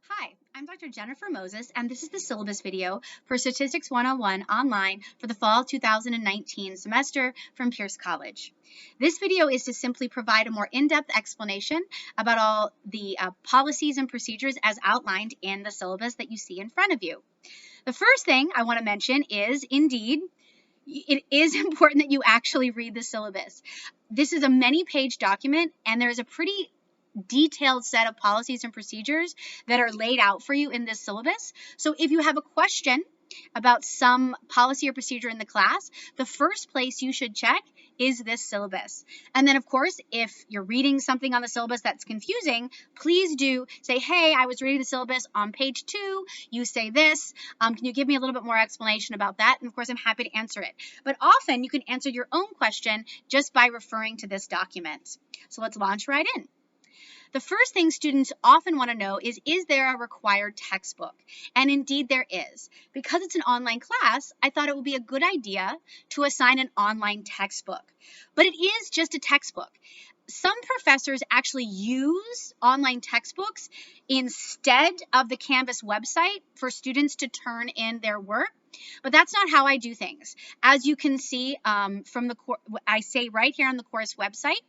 Hi, I'm Dr. Jennifer Moses, and this is the syllabus video for Statistics 101 online for the fall 2019 semester from Pierce College. This video is to simply provide a more in-depth explanation about all the policies and procedures as outlined in the syllabus that you see in front of you. The first thing I want to mention is, indeed, it is important that you actually read the syllabus. This is a many-page document, and there's a pretty detailed set of policies and procedures that are laid out for you in this syllabus. So if you have a question about some policy or procedure in the class, the first place you should check is this syllabus. And then, of course, if you're reading something on the syllabus that's confusing, please do say, hey, I was reading the syllabus on page 2, you say this, can you give me a little bit more explanation about that? And of course, I'm happy to answer it. But often you can answer your own question just by referring to this document. So let's launch right in. The first thing students often want to know is there a required textbook? And indeed there is. Because it's an online class, I thought it would be a good idea to assign an online textbook. But it is just a textbook. Some professors actually use online textbooks instead of the Canvas website for students to turn in their work. But that's not how I do things. As you can see from I say right here on the course website,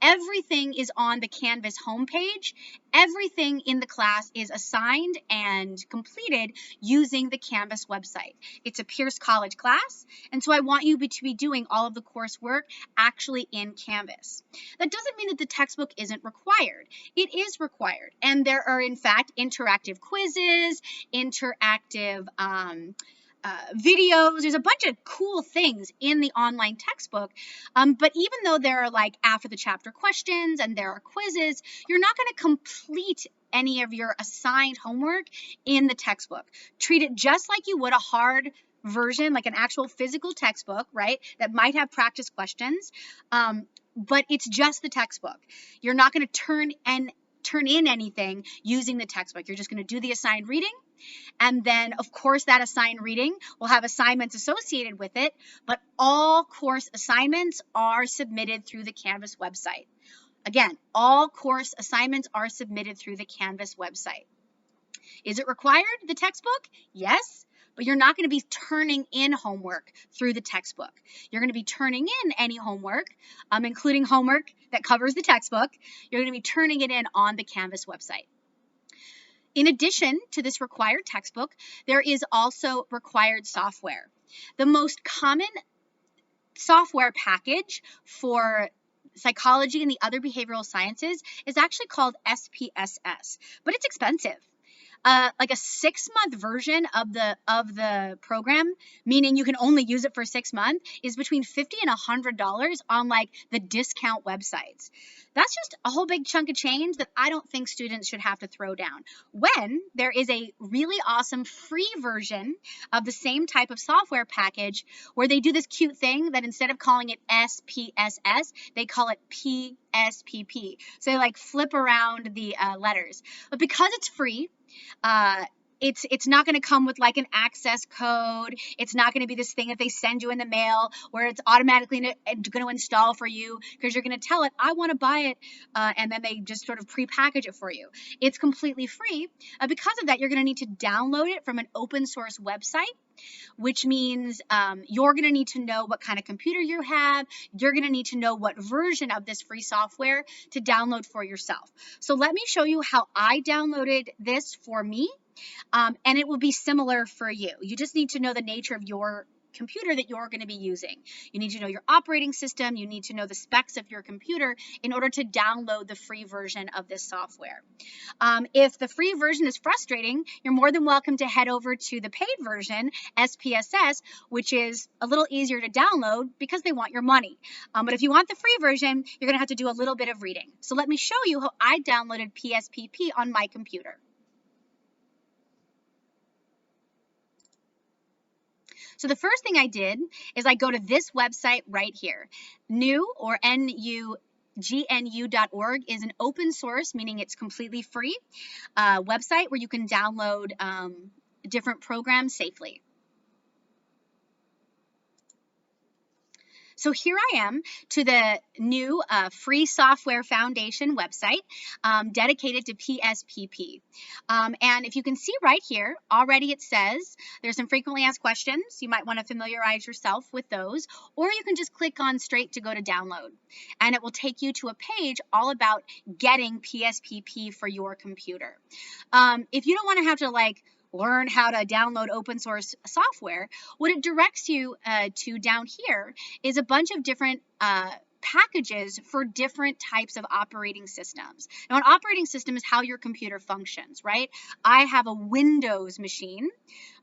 everything is on the Canvas homepage. Everything in the class is assigned and completed using the Canvas website. It's a Pierce College class, and so I want you to be doing all of the coursework actually in Canvas. That doesn't mean that the textbook isn't required. It is required, and there are in fact interactive quizzes, interactive videos. There's a bunch of cool things in the online textbook, but even though there are like after the chapter questions and there are quizzes, you're not going to complete any of your assigned homework in the textbook. Treat it just like you would a hard version, like an actual physical textbook, right, that might have practice questions, but it's just the textbook. You're not going to turn in anything using the textbook. You're just going to do the assigned reading. And then, of course, that assigned reading will have assignments associated with it, but all course assignments are submitted through the Canvas website. Again, all course assignments are submitted through the Canvas website. Is it required, the textbook? Yes, but you're not going to be turning in homework through the textbook. You're going to be turning in any homework, including homework that covers the textbook. You're going to be turning it in on the Canvas website. In addition to this required textbook, there is also required software. The most common software package for psychology and the other behavioral sciences is actually called SPSS, but it's expensive. Like a 6-month version of the program, meaning you can only use it for 6 months, is between $50 and $100 on like the discount websites. That's just a whole big chunk of change that I don't think students should have to throw down when there is a really awesome free version of the same type of software package where they do this cute thing that instead of calling it SPSS, they call it PSPP. So they like flip around the letters. But because it's free, it's not going to come with like an access code. It's not going to be this thing that they send you in the mail where it's automatically going to install for you because you're going to tell it, I want to buy it, and then they just sort of pre-package it for you. It's completely free. Because of that, you're going to need to download it from an open source website, which means you're going to need to know what kind of computer you have. You're going to need to know what version of this free software to download for yourself. So let me show you how I downloaded this for me, and it will be similar for you. You just need to know the nature of your computer that you're going to be using. You need to know your operating system. You need to know the specs of your computer in order to download the free version of this software. If the free version is frustrating, you're more than welcome to head over to the paid version, SPSS, which is a little easier to download because they want your money. But if you want the free version, you're going to have to do a little bit of reading. So let me show you how I downloaded PSPP on my computer. So the first thing I did is I go to this website right here. NU or NUGNU.org is an open source, meaning it's completely free, website where you can download different programs safely. So here I am to the new Free Software Foundation website dedicated to PSPP. And if you can see right here, already it says there's some frequently asked questions. You might want to familiarize yourself with those, or you can just click on straight to go to download. And it will take you to a page all about getting PSPP for your computer. If you don't want to have to learn how to download open source software, what it directs you to down here is a bunch of different packages for different types of operating systems. Now, an operating system is how your computer functions, right? I have a Windows machine.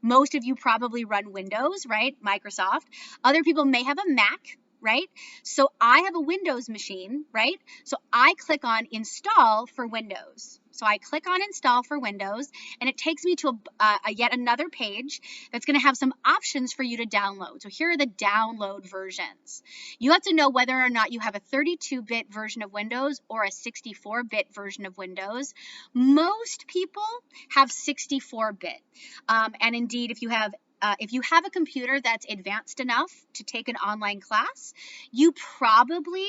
Most of you probably run Windows, right? Microsoft. Other people may have a Mac, right? So I have a Windows machine, right? So I click on install for Windows. So I click on install for Windows, and it takes me to yet another page that's going to have some options for you to download. So here are the download versions. You have to know whether or not you have a 32-bit version of Windows or a 64-bit version of Windows. Most people have 64-bit. And indeed, if you have a computer that's advanced enough to take an online class, you probably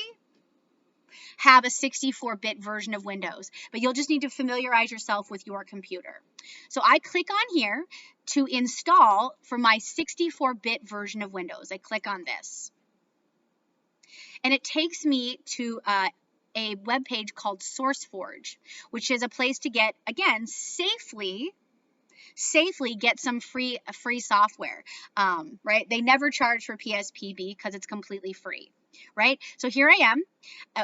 have a 64-bit version of Windows, but you'll just need to familiarize yourself with your computer. So I click on here to install for my 64-bit version of Windows. I click on this, and it takes me to a web page called SourceForge, which is a place to get, again, safely get some free software, right? They never charge for PSPP because it's completely free, right? So here I am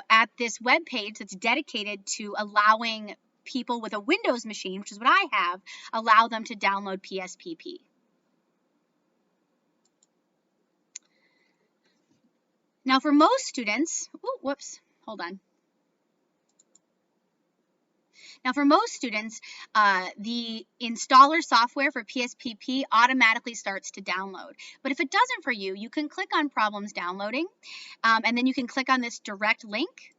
at this web page that's dedicated to allowing people with a Windows machine, which is what I have, allow them to download PSPP. Now for most students, hold on. Now, for most students, the installer software for PSPP automatically starts to download. But if it doesn't for you, you can click on Problems Downloading, and then you can click on this direct link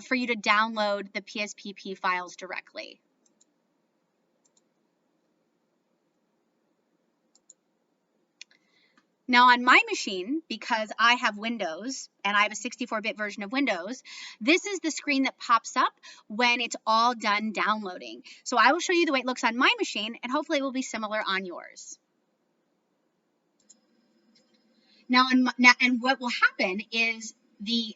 for you to download the PSPP files directly. Now on my machine, because I have Windows and I have a 64-bit version of Windows, this is the screen that pops up when it's all done downloading. So I will show you the way it looks on my machine, and hopefully it will be similar on yours. Now, and what will happen is the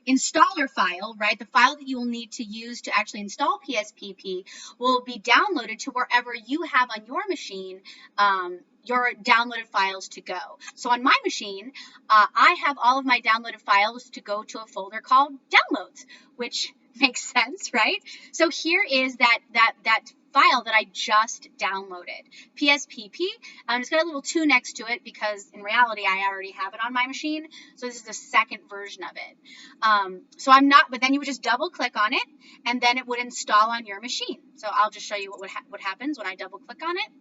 installer file, right, the file that you will need to use to actually install PSPP will be downloaded to wherever you have on your machine your downloaded files to go. So on my machine, I have all of my downloaded files to go to a folder called Downloads, which makes sense, right? So here is that file that I just downloaded, PSPP. It's got a little 2 next to it because in reality I already have it on my machine. So this is the second version of it. But then you would just double click on it and then it would install on your machine. So I'll just show you what happens when I double click on it.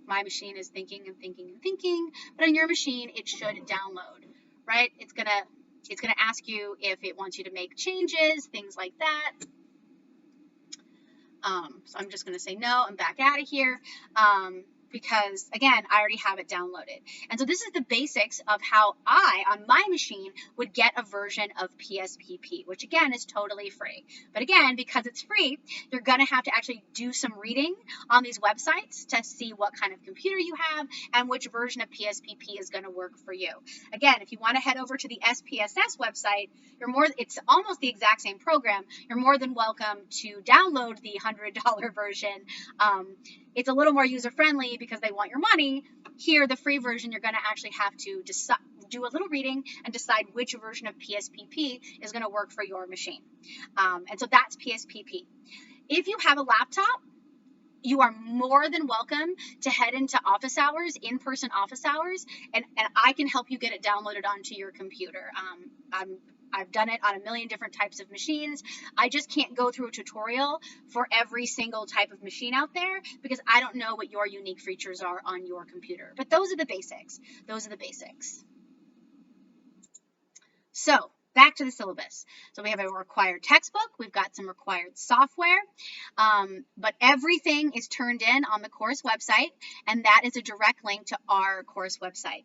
My machine is thinking and thinking and thinking, but on your machine it should download, right? It's gonna ask you if it wants you to make changes, things like that. So I'm just going to say no and back out of here because, again, I already have it downloaded. And so this is the basics of how I, on my machine, would get a version of PSPP, which, again, is totally free. But, again, because it's free, you're going to have to actually do some reading on these websites to see what kind of computer you have and which version of PSPP is going to work for you. Again, if you want to head over to the SPSS website, it's almost the exact same program. You're more than welcome to download the $100 version. It's a little more user-friendly because they want your money. Here, the free version, you're going to actually have to do a little reading and decide which version of PSPP is going to work for your machine. And so that's PSPP. If you have a laptop, you are more than welcome to head into office hours, in-person office hours, and I can help you get it downloaded onto your computer. I've done it on a million different types of machines. I just can't go through a tutorial for every single type of machine out there because I don't know what your unique features are on your computer. But those are the basics. Those are the basics. So back to the syllabus. So we have a required textbook, we've got some required software, but everything is turned in on the course website, and that is a direct link to our course website.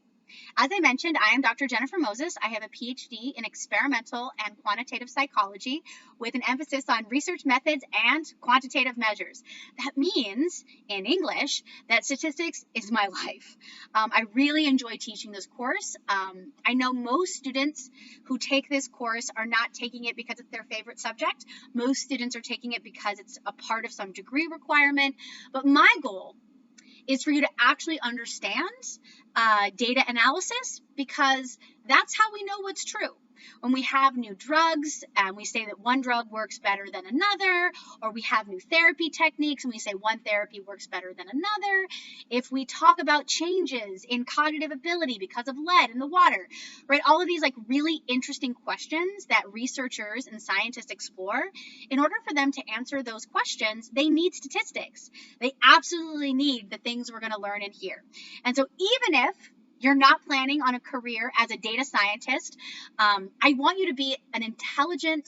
As I mentioned, I am Dr. Jennifer Moses. I have a PhD in experimental and quantitative psychology with an emphasis on research methods and quantitative measures. That means, in English, that statistics is my life. I really enjoy teaching this course. I know most students who take this course are not taking it because it's their favorite subject. Most students are taking it because it's a part of some degree requirement. But my goal is for you to actually understand data analysis, because that's how we know what's true. When we have new drugs and we say that one drug works better than another, or we have new therapy techniques and we say one therapy works better than another, if we talk about changes in cognitive ability because of lead in the water, right? All of these like really interesting questions that researchers and scientists explore. In order for them to answer those questions, they need statistics. They absolutely need the things we're going to learn in here. And so even if you're not planning on a career as a data scientist, I want you to be an intelligent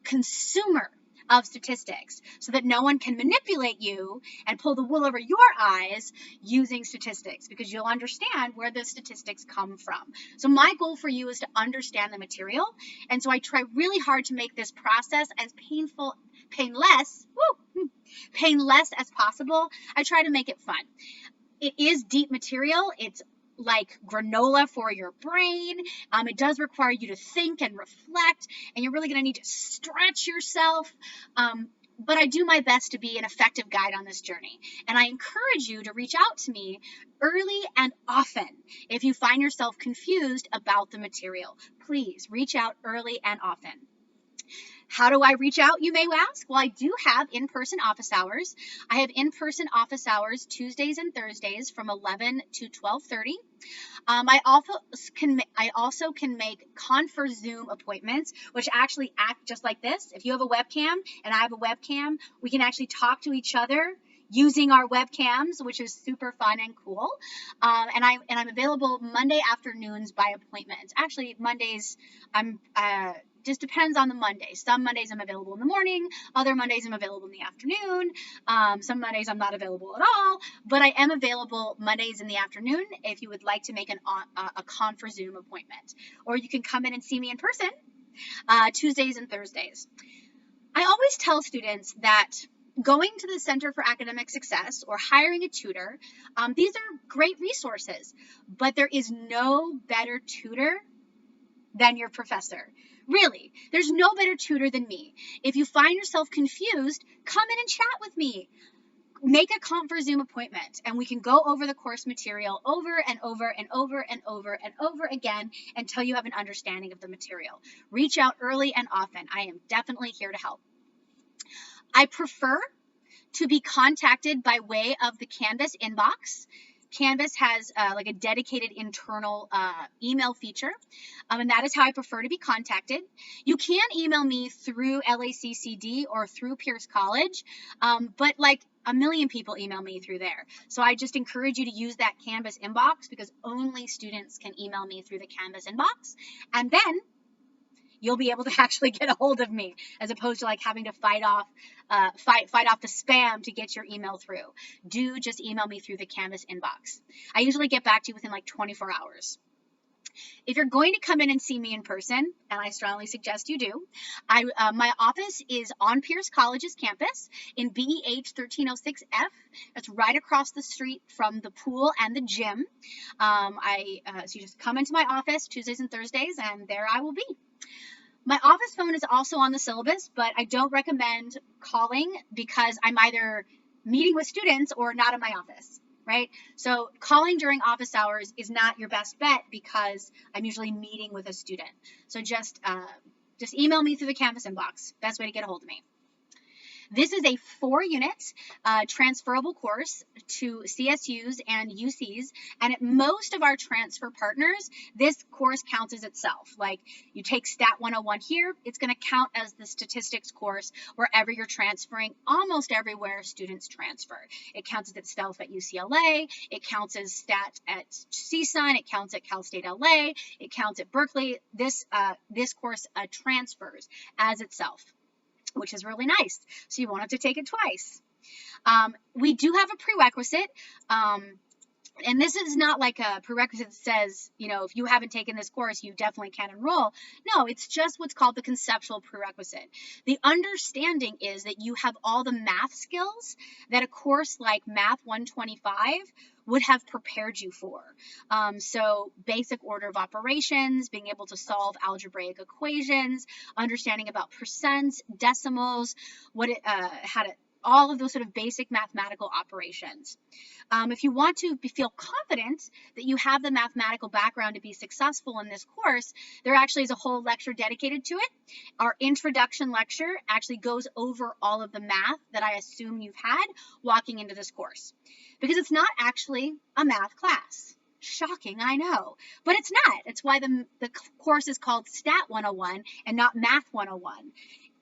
consumer of statistics so that no one can manipulate you and pull the wool over your eyes using statistics, because you'll understand where the statistics come from. So my goal for you is to understand the material. And so I try really hard to make this process as painless as possible. I try to make it fun. It is deep material. It's like granola for your brain. It does require you to think and reflect, and you're really going to need to stretch yourself. But I do my best to be an effective guide on this journey. And I encourage you to reach out to me early and often if you find yourself confused about the material. Please reach out early and often. How do I reach out, you may ask? Well, I do have in-person office hours. I have in-person office hours Tuesdays and Thursdays from 11 to 12:30. I also can make Confer Zoom appointments, which actually act just like this. If you have a webcam and I have a webcam, we can actually talk to each other using our webcams, which is super fun and cool. And I'm available Monday afternoons by appointment. Actually, Mondays just depends on the Monday. Some Mondays I'm available in the morning, other Mondays I'm available in the afternoon. Some Mondays I'm not available at all, but I am available Mondays in the afternoon if you would like to make a Confer Zoom appointment. Or you can come in and see me in person Tuesdays and Thursdays. I always tell students that going to the Center for Academic Success or hiring a tutor, these are great resources, but there is no better tutor than your professor. Really, there's no better tutor than me. If you find yourself confused, come in and chat with me. Make a Confer Zoom appointment, and we can go over the course material over and over and over and over and over again until you have an understanding of the material. Reach out early and often. I am definitely here to help. I prefer to be contacted by way of the Canvas inbox. Canvas has like a dedicated internal email feature, and that is how I prefer to be contacted. You can email me through LACCD or through Pierce College, but like a million people email me through there. So I just encourage you to use that Canvas inbox, because only students can email me through the Canvas inbox, and then you'll be able to actually get a hold of me, as opposed to like having to fight off the spam to get your email through. Do just email me through the Canvas inbox. I usually get back to you within like 24 hours. If you're going to come in and see me in person, and I strongly suggest you do, my office is on Pierce College's campus in BEH 1306F. That's right across the street from the pool and the gym. So you just come into my office Tuesdays and Thursdays, and there I will be. My office phone is also on the syllabus, but I don't recommend calling because I'm either meeting with students or not in my office, right? So calling during office hours is not your best bet because I'm usually meeting with a student. So just email me through the Canvas inbox. Best way to get a hold of me. This is a 4-unit transferable course to CSUs and UCs, and at most of our transfer partners, this course counts as itself. Like you take Stat 101 here, it's going to count as the statistics course wherever you're transferring, almost everywhere students transfer. It counts as itself at UCLA, it counts as stat at CSUN, it counts at Cal State LA, it counts at Berkeley. This course transfers as itself, which is really nice. So you won't have to take it twice. We do have a prerequisite. And this is not like a prerequisite that says, you know, if you haven't taken this course, you definitely can't enroll. No, it's just what's called the conceptual prerequisite. The understanding is that you have all the math skills that a course like Math 125 would have prepared you for. So basic order of operations, being able to solve algebraic equations, understanding about percents, decimals, all of those sort of basic mathematical operations. If you want to feel confident that you have the mathematical background to be successful in this course, there actually is a whole lecture dedicated to it. Our introduction lecture actually goes over all of the math that I assume you've had walking into this course, because it's not actually a math class. Shocking, I know, but it's not. It's why the course is called Stat 101 and not Math 101.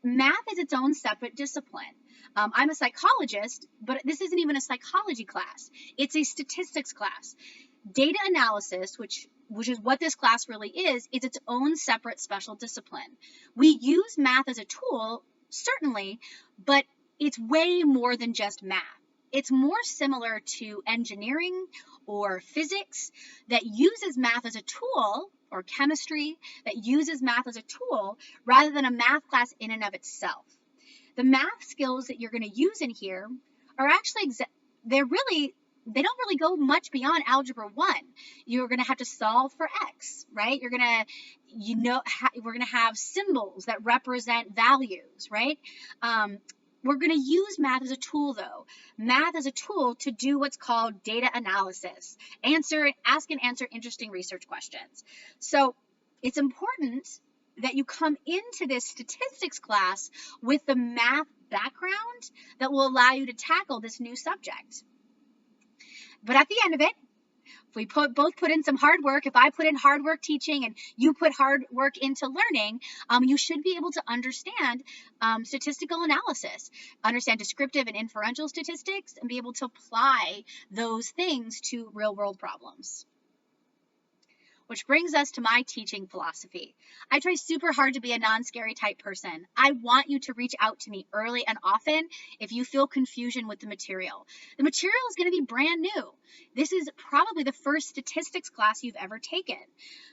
Math is its own separate discipline. I'm a psychologist, but this isn't even a psychology class. It's a statistics class. Data analysis, which is what this class really is its own separate special discipline. We use math as a tool, certainly, but it's way more than just math. It's more similar to engineering or physics that uses math as a tool, or chemistry that uses math as a tool rather than a math class in and of itself. The math skills that you're going to use in here are actually, they don't really go much beyond Algebra 1. You're going to have to solve for x, right? You're going to, we're going to have symbols that represent values, right? We're going to use math as a tool, though. Math as a tool to do what's called data analysis, ask and answer interesting research questions. So it's important that you come into this statistics class with the math background that will allow you to tackle this new subject. But at the end of it, if we both put in some hard work, if I put in hard work teaching and you put hard work into learning, you should be able to understand statistical analysis, understand descriptive and inferential statistics, and be able to apply those things to real-world problems. Which brings us to my teaching philosophy. I try super hard to be a non-scary type person. I want you to reach out to me early and often if you feel confusion with the material. The material is going to be brand new. This is probably the first statistics class you've ever taken.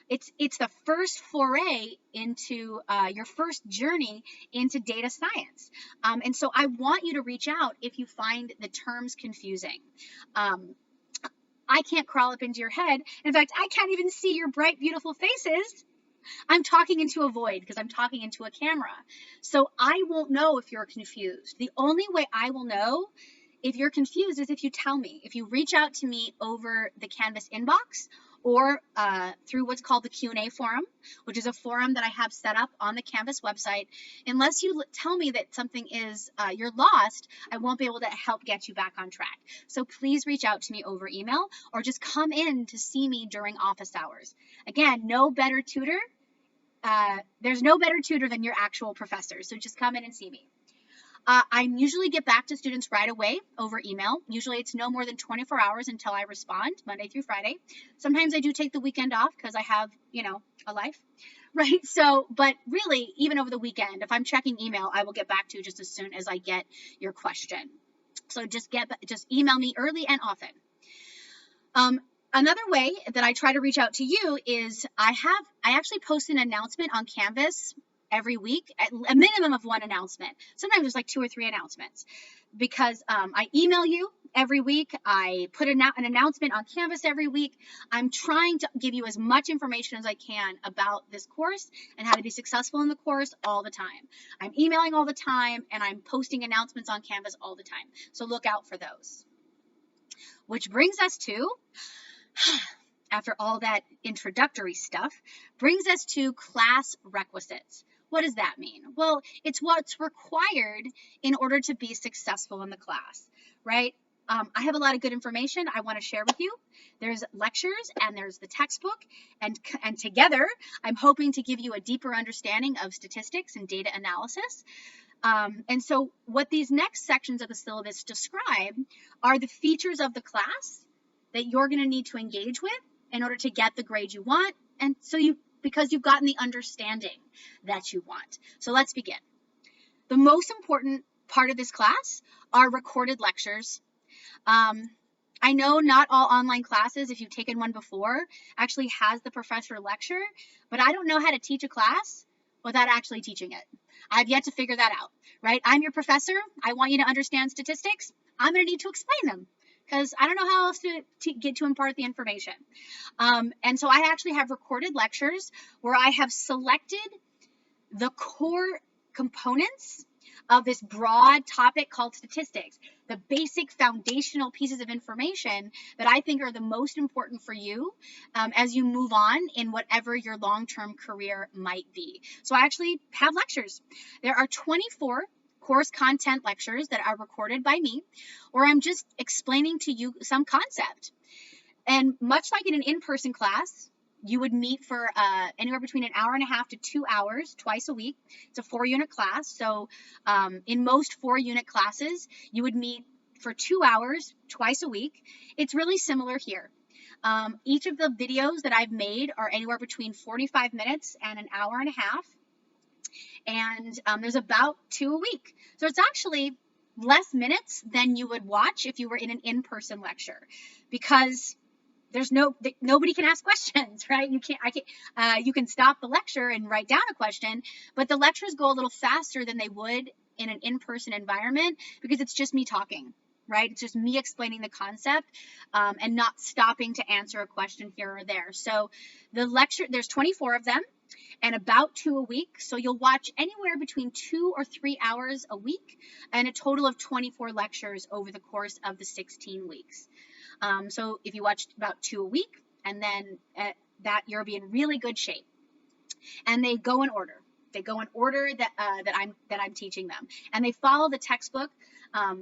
It's the first foray into your first journey into data science. And so I want you to reach out if you find the terms confusing. I can't crawl up into your head. In fact, I can't even see your bright, beautiful faces. I'm talking into a void because I'm talking into a camera. So I won't know if you're confused. The only way I will know if you're confused is if you tell me. If you reach out to me over the Canvas inbox or through what's called the Q&A forum, which is a forum that I have set up on the Canvas website. Unless you tell me that something is, you're lost, I won't be able to help get you back on track. So please reach out to me over email or just come in to see me during office hours. Again, no better tutor. There's no better tutor than your actual professor. So just come in and see me. I usually get back to students right away over email. Usually it's no more than 24 hours until I respond, Monday through Friday. Sometimes I do take the weekend off because I have, a life, right? So, but really, even over the weekend, if I'm checking email, I will get back to you just as soon as I get your question. So just email me early and often. Another way that I try to reach out to you is I actually post an announcement on Canvas every week, a minimum of one announcement. Sometimes there's like 2 or 3 announcements because I email you every week. I put an announcement on Canvas every week. I'm trying to give you as much information as I can about this course and how to be successful in the course all the time. I'm emailing all the time and I'm posting announcements on Canvas all the time. So look out for those. Which brings us to, after all that introductory stuff, brings us to class requisites. What does that mean? Well, it's what's required in order to be successful in the class, right? I have a lot of good information I want to share with you. There's lectures and there's the textbook, and together I'm hoping to give you a deeper understanding of statistics and data analysis. And so what these next sections of the syllabus describe are the features of the class that you're going to need to engage with in order to get the grade you want, and so because you've gotten the understanding that you want. So let's begin. The most important part of this class are recorded lectures. I know not all online classes, if you've taken one before, actually has the professor lecture, but I don't know how to teach a class without actually teaching it. I've yet to figure that out, right? I'm your professor. I want you to understand statistics. I'm going to need to explain them because I don't know how else to get to impart the information. And so I actually have recorded lectures where I have selected the core components of this broad topic called statistics, the basic foundational pieces of information that I think are the most important for you as you move on in whatever your long-term career might be. So I actually have lectures. There are 24 course content lectures that are recorded by me, where I'm just explaining to you some concept. And much like in an in-person class, you would meet for anywhere between an hour and a half to 2 hours twice a week. It's a 4-unit class. So in most 4-unit classes, you would meet for 2 hours twice a week. It's really similar here. Each of the videos that I've made are anywhere between 45 minutes and an hour and a half. And there's about 2 a week. So it's actually less minutes than you would watch if you were in an in-person lecture, because nobody can ask questions, right? You can stop the lecture and write down a question, but the lectures go a little faster than they would in an in-person environment because it's just me talking, right? It's just me explaining the concept and not stopping to answer a question here or there. So the lecture, there's 24 of them and about 2 a week. So you'll watch anywhere between 2 or 3 hours a week and a total of 24 lectures over the course of the 16 weeks. So if you watch about 2 a week, and then that you'll be in really good shape. And they go in order. They go in order that I'm teaching them, and they follow the textbook.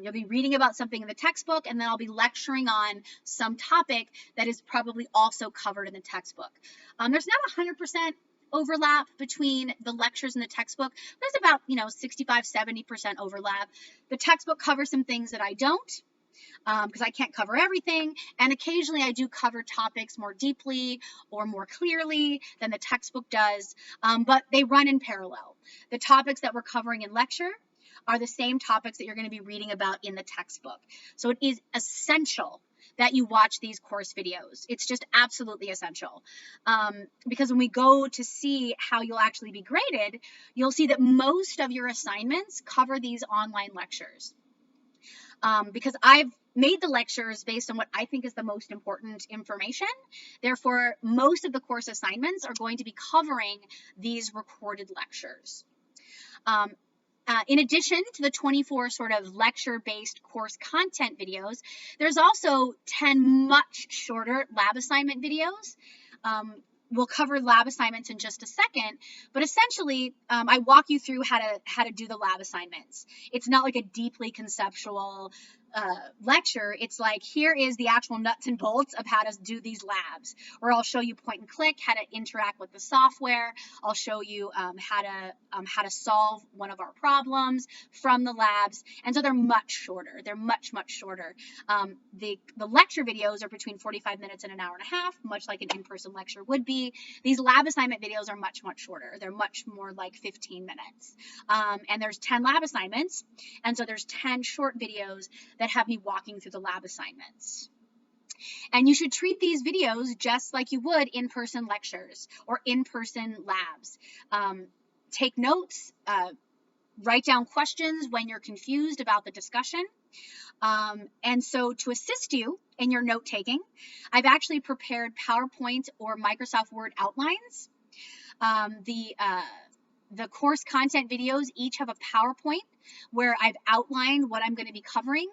You'll be reading about something in the textbook, and then I'll be lecturing on some topic that is probably also covered in the textbook. There's not 100% overlap between the lectures and the textbook. There's about 65-70% overlap. The textbook covers some things that I don't, because I can't cover everything, and occasionally I do cover topics more deeply or more clearly than the textbook does, but they run in parallel. The topics that we're covering in lecture are the same topics that you're going to be reading about in the textbook. So it is essential that you watch these course videos. It's just absolutely essential, because when we go to see how you'll actually be graded, you'll see that most of your assignments cover these online lectures. Because I've made the lectures based on what I think is the most important information. Therefore, most of the course assignments are going to be covering these recorded lectures. In addition to the 24 sort of lecture-based course content videos, there's also 10 much shorter lab assignment videos. We'll cover lab assignments in just a second, but essentially, I walk you through how to do the lab assignments. It's not like a deeply conceptual lecture. It's like, here is the actual nuts and bolts of how to do these labs, or I'll show you point and click, how to interact with the software. I'll show you how to solve one of our problems from the labs. And so they're much shorter. They're much shorter. The lecture videos are between 45 minutes and an hour and a half, much like an in-person lecture would be. These lab assignment videos are much shorter. They're much more like 15 minutes. And there's 10 lab assignments. And so there's 10 short videos that have me walking through the lab assignments. And you should treat these videos just like you would in-person lectures or in-person labs. Take notes, write down questions when you're confused about the discussion. And so to assist you in your note-taking, I've actually prepared PowerPoint or Microsoft Word outlines. The course content videos each have a PowerPoint where I've outlined what I'm going to be covering,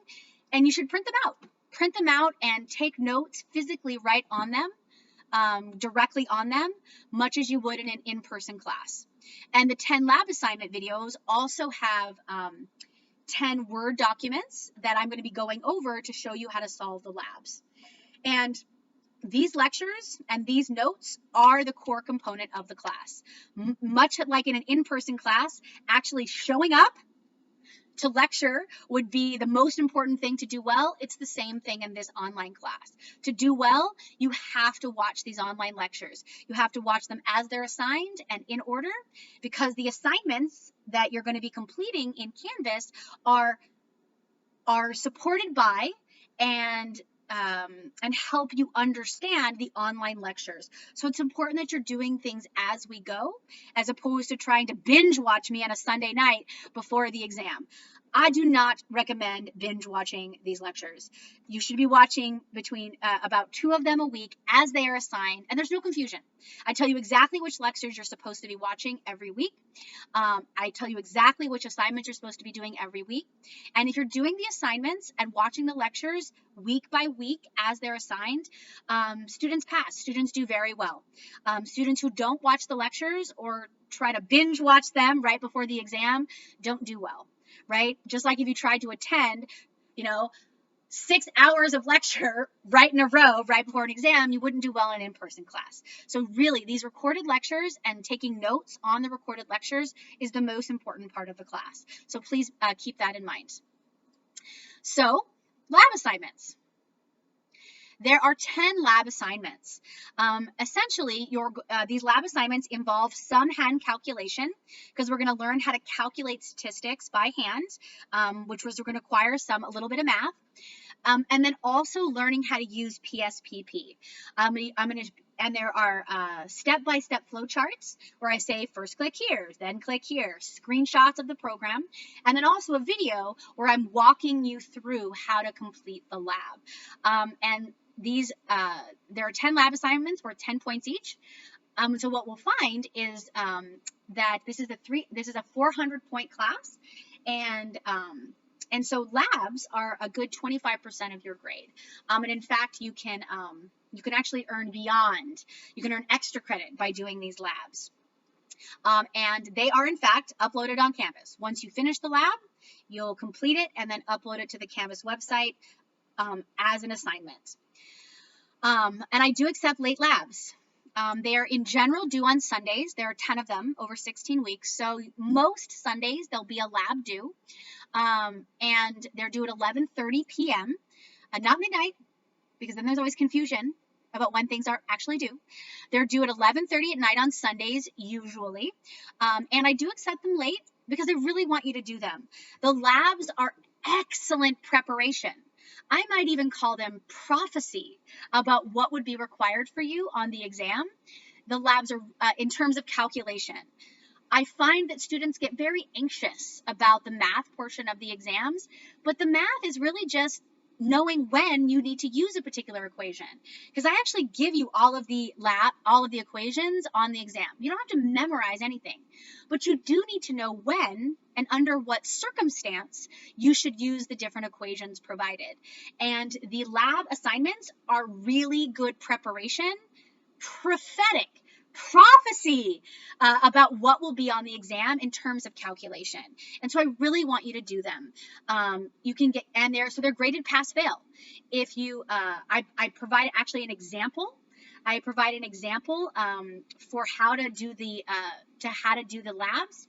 and you should print them out. Print them out and take notes physically right on them, directly on them, much as you would in an in-person class. And the 10 lab assignment videos also have 10 Word documents that I'm going to be going over to show you how to solve the labs. And these lectures and these notes are the core component of the class. Much like in an in-person class, actually showing up to lecture would be the most important thing to do well. It's the same thing in this online class. To do well, you have to watch these online lectures. You have to watch them as they're assigned and in order, because the assignments that you're going to be completing in Canvas are supported by and help you understand the online lectures. So it's important that you're doing things as we go, as opposed to trying to binge watch me on a Sunday night before the exam. I do not recommend binge watching these lectures. You should be watching between about 2 of them a week as they are assigned, and there's no confusion. I tell you exactly which lectures you're supposed to be watching every week. I tell you exactly which assignments you're supposed to be doing every week. And if you're doing the assignments and watching the lectures week by week as they're assigned, students pass. Students do very well. Students who don't watch the lectures or try to binge watch them right before the exam don't do well, right? Just like if you tried to attend, 6 hours of lecture right in a row right before an exam, you wouldn't do well in an in-person class. So really, these recorded lectures and taking notes on the recorded lectures is the most important part of the class. So please keep that in mind. So lab assignments. There are 10 lab assignments. Essentially, these lab assignments involve some hand calculation, because we're going to learn how to calculate statistics by hand, which was going to require a little bit of math. And then also learning how to use PSPP. And there are step-by-step flowcharts where I say first click here, then click here, screenshots of the program, and then also a video where I'm walking you through how to complete the lab. And these, there are 10 lab assignments worth 10 points each. So what we'll find is that this is a 400-point class, and so labs are a good 25% of your grade. And in fact, you can actually earn beyond. You can earn extra credit by doing these labs. And they are in fact uploaded on Canvas. Once you finish the lab, you'll complete it and then upload it to the Canvas website as an assignment. And I do accept late labs. They are in general due on Sundays. There are 10 of them over 16 weeks. So most Sundays there'll be a lab due. And they're due at 11:30 p.m. Not midnight, because then there's always confusion about when things are actually due. They're due at 11:30 at night on Sundays, usually. And I do accept them late because I really want you to do them. The labs are excellent preparation. I might even call them prophecy about what would be required for you on the exam. The labs are, in terms of calculation. I find that students get very anxious about the math portion of the exams, but the math is really just knowing when you need to use a particular equation. Because I actually give you all of the equations on the exam. You don't have to memorize anything, but you do need to know when and under what circumstance you should use the different equations provided. And the lab assignments are really good preparation, prophetic prophecy about what will be on the exam in terms of calculation. And so I really want you to do them. You can get, and they're graded pass fail. If you, I provide actually an example. I provide an example for how to do the labs.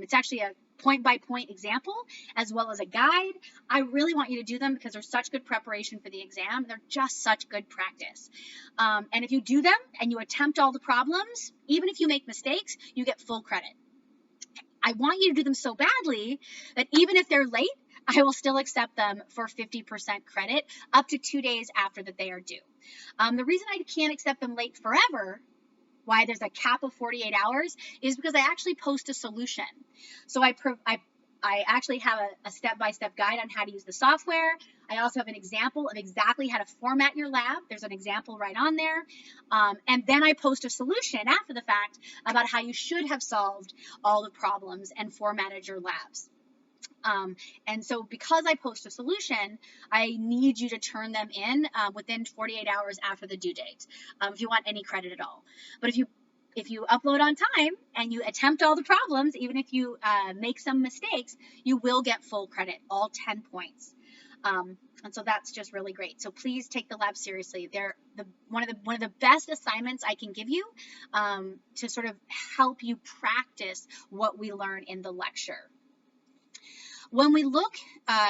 It's actually a point-by-point example as well as a guide. I really want you to do them because they're such good preparation for the exam. They're just such good practice. And if you do them and you attempt all the problems, even if you make mistakes, you get full credit. I want you to do them so badly that even if they're late, I will still accept them for 50% credit up to 2 days after that they are due. The reason I can't accept them late forever, why there's a cap of 48 hours, is because I actually post a solution. So I actually have a step-by-step guide on how to use the software. I also have an example of exactly how to format your lab. There's an example right on there. And then I post a solution after the fact about how you should have solved all the problems and formatted your labs. And so because I post a solution, I need you to turn them in within 48 hours after the due date if you want any credit at all. But if you if you upload on time and you attempt all the problems, even if you make some mistakes, you will get full credit, all 10 points. And so that's just really great. So please take the lab seriously. They're one of the best assignments I can give you to sort of help you practice what we learn in the lecture. When we look,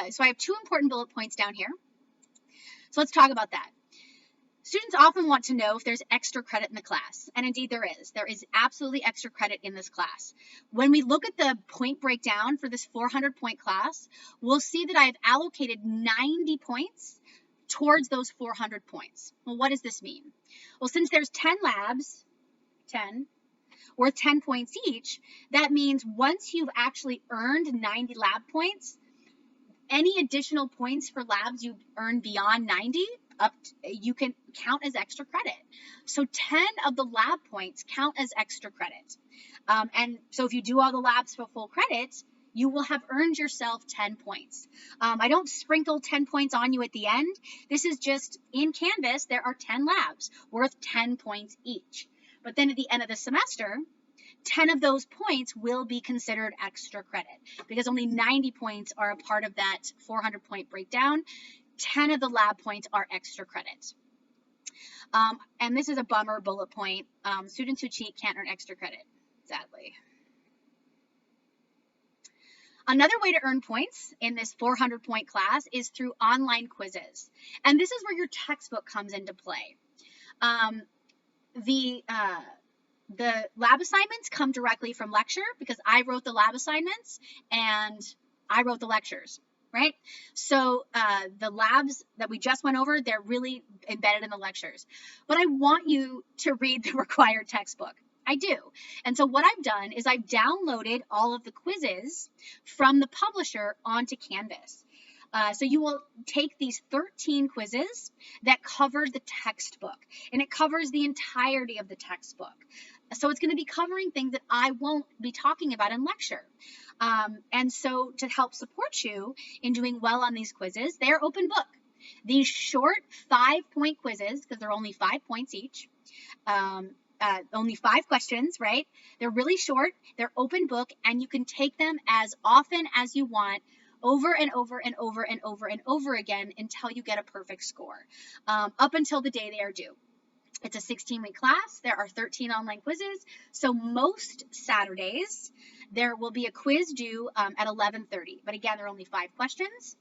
so I have 2 important bullet points down here. So let's talk about that. Students often want to know if there's extra credit in the class, and indeed there is. There is absolutely extra credit in this class. When we look at the point breakdown for this 400-point class, we'll see that I've allocated 90 points towards those 400 points. Well, what does this mean? Well, since there's 10 labs, 10, worth 10 points each, that means once you've actually earned 90 lab points, any additional points for labs you earn beyond 90, you can count as extra credit. So 10 of the lab points count as extra credit. And so if you do all the labs for full credit, you will have earned yourself 10 points. I don't sprinkle 10 points on you at the end. This is just in Canvas, there are 10 labs worth 10 points each. But then at the end of the semester, 10 of those points will be considered extra credit because only 90 points are a part of that 400-point breakdown. 10 of the lab points are extra credit. And this is a bummer bullet point. Students who cheat can't earn extra credit, sadly. Another way to earn points in this 400-point class is through online quizzes. And this is where your textbook comes into play. The lab assignments come directly from lecture because I wrote the lab assignments and I wrote the lectures, right? So the labs that we just went over, they're really embedded in the lectures. But I want you to read the required textbook. I do. And so what I've done is I've downloaded all of the quizzes from the publisher onto Canvas. So you will take these 13 quizzes that cover the textbook, and it covers the entirety of the textbook. So it's going to be covering things that I won't be talking about in lecture. And so to help support you in doing well on these quizzes, they're open book. These short 5-point quizzes, because they're only 5 points each, only 5 questions, right? They're really short, they're open book, and you can take them as often as you want, over and over and over and over and over again until you get a perfect score, up until the day they are due. It's a 16-week class. There are 13 online quizzes. So most Saturdays, there will be a quiz due at 11:30. But again, they're only 5 questions.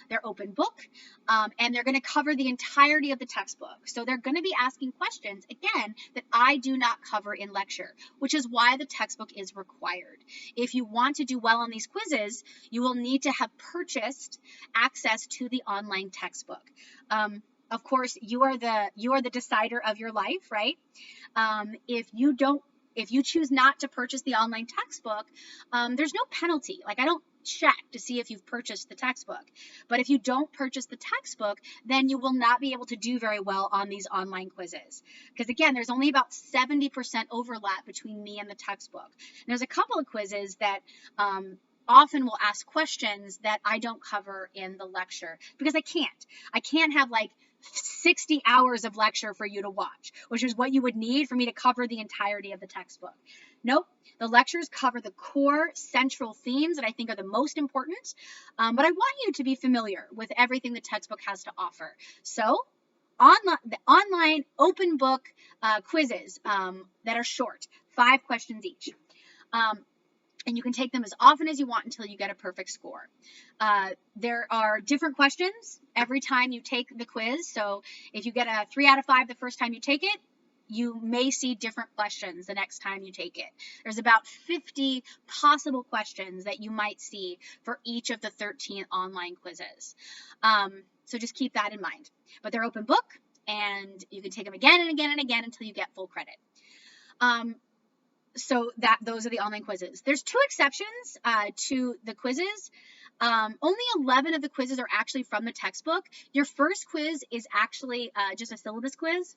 They're open book, and they're going to cover the entirety of the textbook. So they're going to be asking questions, again, that I do not cover in lecture, which is why the textbook is required. If you want to do well on these quizzes, you will need to have purchased access to the online textbook. Of course, you are the decider of your life, right? If you choose not to purchase the online textbook, there's no penalty. Like, I don't check to see if you've purchased the textbook. But if you don't purchase the textbook, then you will not be able to do very well on these online quizzes. Because again, there's only about 70% overlap between me and the textbook. And there's a couple of quizzes that often will ask questions that I don't cover in the lecture because I can't have like 60 hours of lecture for you to watch, which is what you would need for me to cover the entirety of the textbook. Nope, the lectures cover the core central themes that I think are the most important, but I want you to be familiar with everything the textbook has to offer. So the online open book quizzes that are short, 5 questions each. And you can take them as often as you want until you get a perfect score. There are different questions every time you take the quiz. So if you get a 3 out of 5 the first time you take it, you may see different questions the next time you take it. There's about 50 possible questions that you might see for each of the 13 online quizzes. So just keep that in mind. But they're open book, and you can take them again and again and again until you get full credit. So those are the online quizzes. There's 2 exceptions to the quizzes. Only 11 of the quizzes are actually from the textbook. Your first quiz is actually just a syllabus quiz,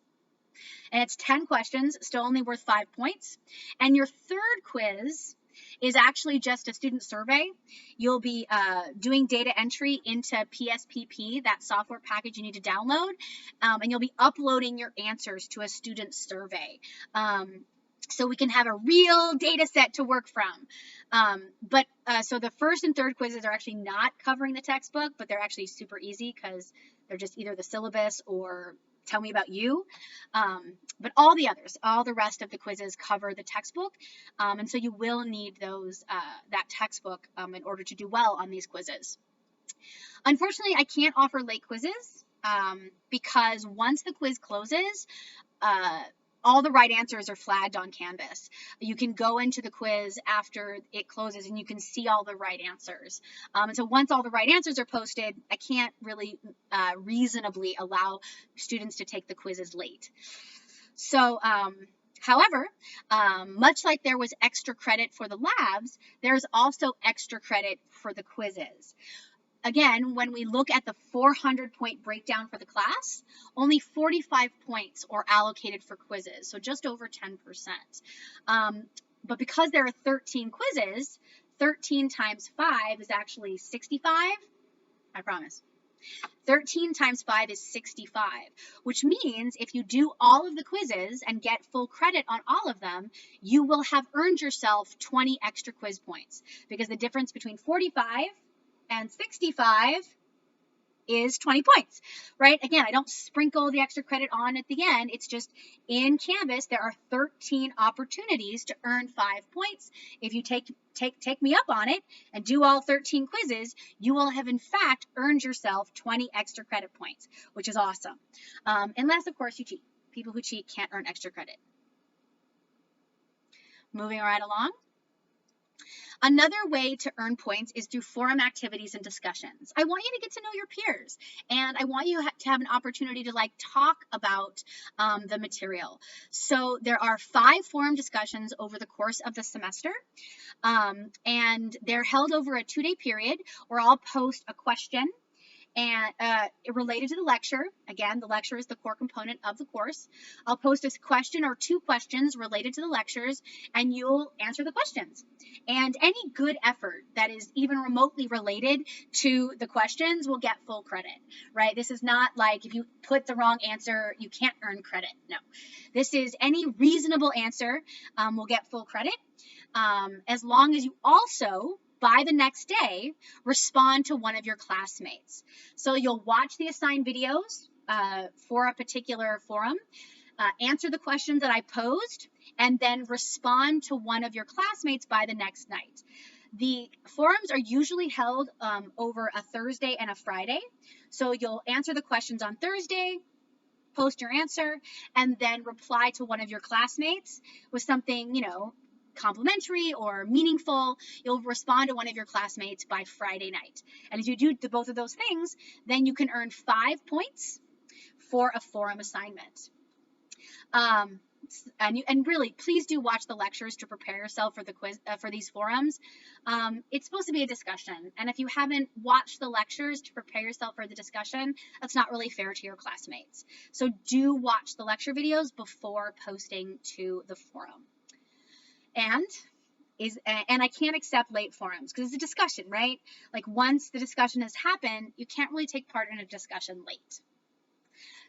and it's 10 questions, still only worth 5 points. And your third quiz is actually just a student survey. You'll be doing data entry into PSPP, that software package you need to download, and you'll be uploading your answers to a student survey. so we can have a real data set to work from. So the first and third quizzes are actually not covering the textbook, but they're actually super easy because they're just either the syllabus or tell me about you. But all the others, all the rest of the quizzes cover the textbook. And so you will need that textbook in order to do well on these quizzes. Unfortunately, I can't offer late quizzes because once the quiz closes, all the right answers are flagged on Canvas. You can go into the quiz after it closes and you can see all the right answers. And so once all the right answers are posted, I can't really reasonably allow students to take the quizzes late. So, however, much like there was extra credit for the labs, there's also extra credit for the quizzes. Again, when we look at the 400-point breakdown for the class, only 45 points are allocated for quizzes, so just over 10%. But because there are 13 quizzes, 13 times 5 is actually 65. I promise. 13 times 5 is 65, which means if you do all of the quizzes and get full credit on all of them, you will have earned yourself 20 extra quiz points, because the difference between 45 and 65 is 20 points, right? Again, I don't sprinkle the extra credit on at the end. It's just in Canvas, there are 13 opportunities to earn 5 points. If you take me up on it and do all 13 quizzes, you will have in fact earned yourself 20 extra credit points, which is awesome. Unless, of course, you cheat. People who cheat can't earn extra credit. Moving right along. Another way to earn points is through forum activities and discussions. I want you to get to know your peers, and I want you to have an opportunity to talk about the material. So there are 5 forum discussions over the course of the semester, and they're held over a 2-day period where I'll post a question and related to the lecture. Again, the lecture is the core component of the course. I'll post a question or 2 questions related to the lectures, and you'll answer the questions. And any good effort that is even remotely related to the questions will get full credit, right? This is not like if you put the wrong answer, you can't earn credit. No, this is any reasonable answer will get full credit, as long as you also, by the next day, respond to one of your classmates. So you'll watch the assigned videos for a particular forum, answer the questions that I posed, and then respond to one of your classmates by the next night. The forums are usually held over a Thursday and a Friday. So you'll answer the questions on Thursday, post your answer, and then reply to one of your classmates with something, complimentary or meaningful. You'll respond to one of your classmates by Friday night. And if you do both of those things, then you can earn 5 points for a forum assignment. And really, please do watch the lectures to prepare yourself for the quiz for these forums. It's supposed to be a discussion, and if you haven't watched the lectures to prepare yourself for the discussion, that's not really fair to your classmates. So do watch the lecture videos before posting to the forum. And I can't accept late forums because it's a discussion, right? Like once the discussion has happened, you can't really take part in a discussion late.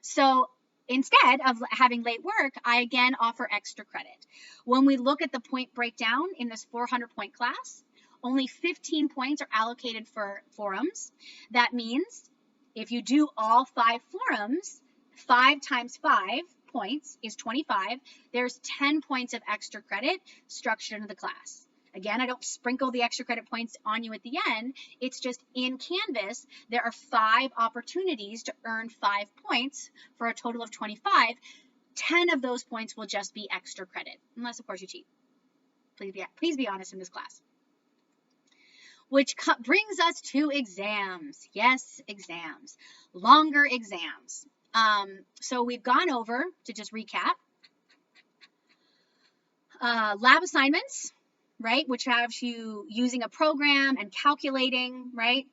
So instead of having late work, I again offer extra credit. When we look at the point breakdown in this 400-point class, only 15 points are allocated for forums. That means if you do all 5 forums, 5 times 5 points is 25. There's 10 points of extra credit structured into the class. Again, I don't sprinkle the extra credit points on you at the end. It's just in Canvas, there are 5 opportunities to earn 5 points for a total of 25. 10 of those points will just be extra credit, unless, of course, you cheat. Please be honest in this class. Which brings us to exams. Yes, exams. Longer exams. So we've gone over, to just recap, lab assignments, right, which have you using a program and calculating, right?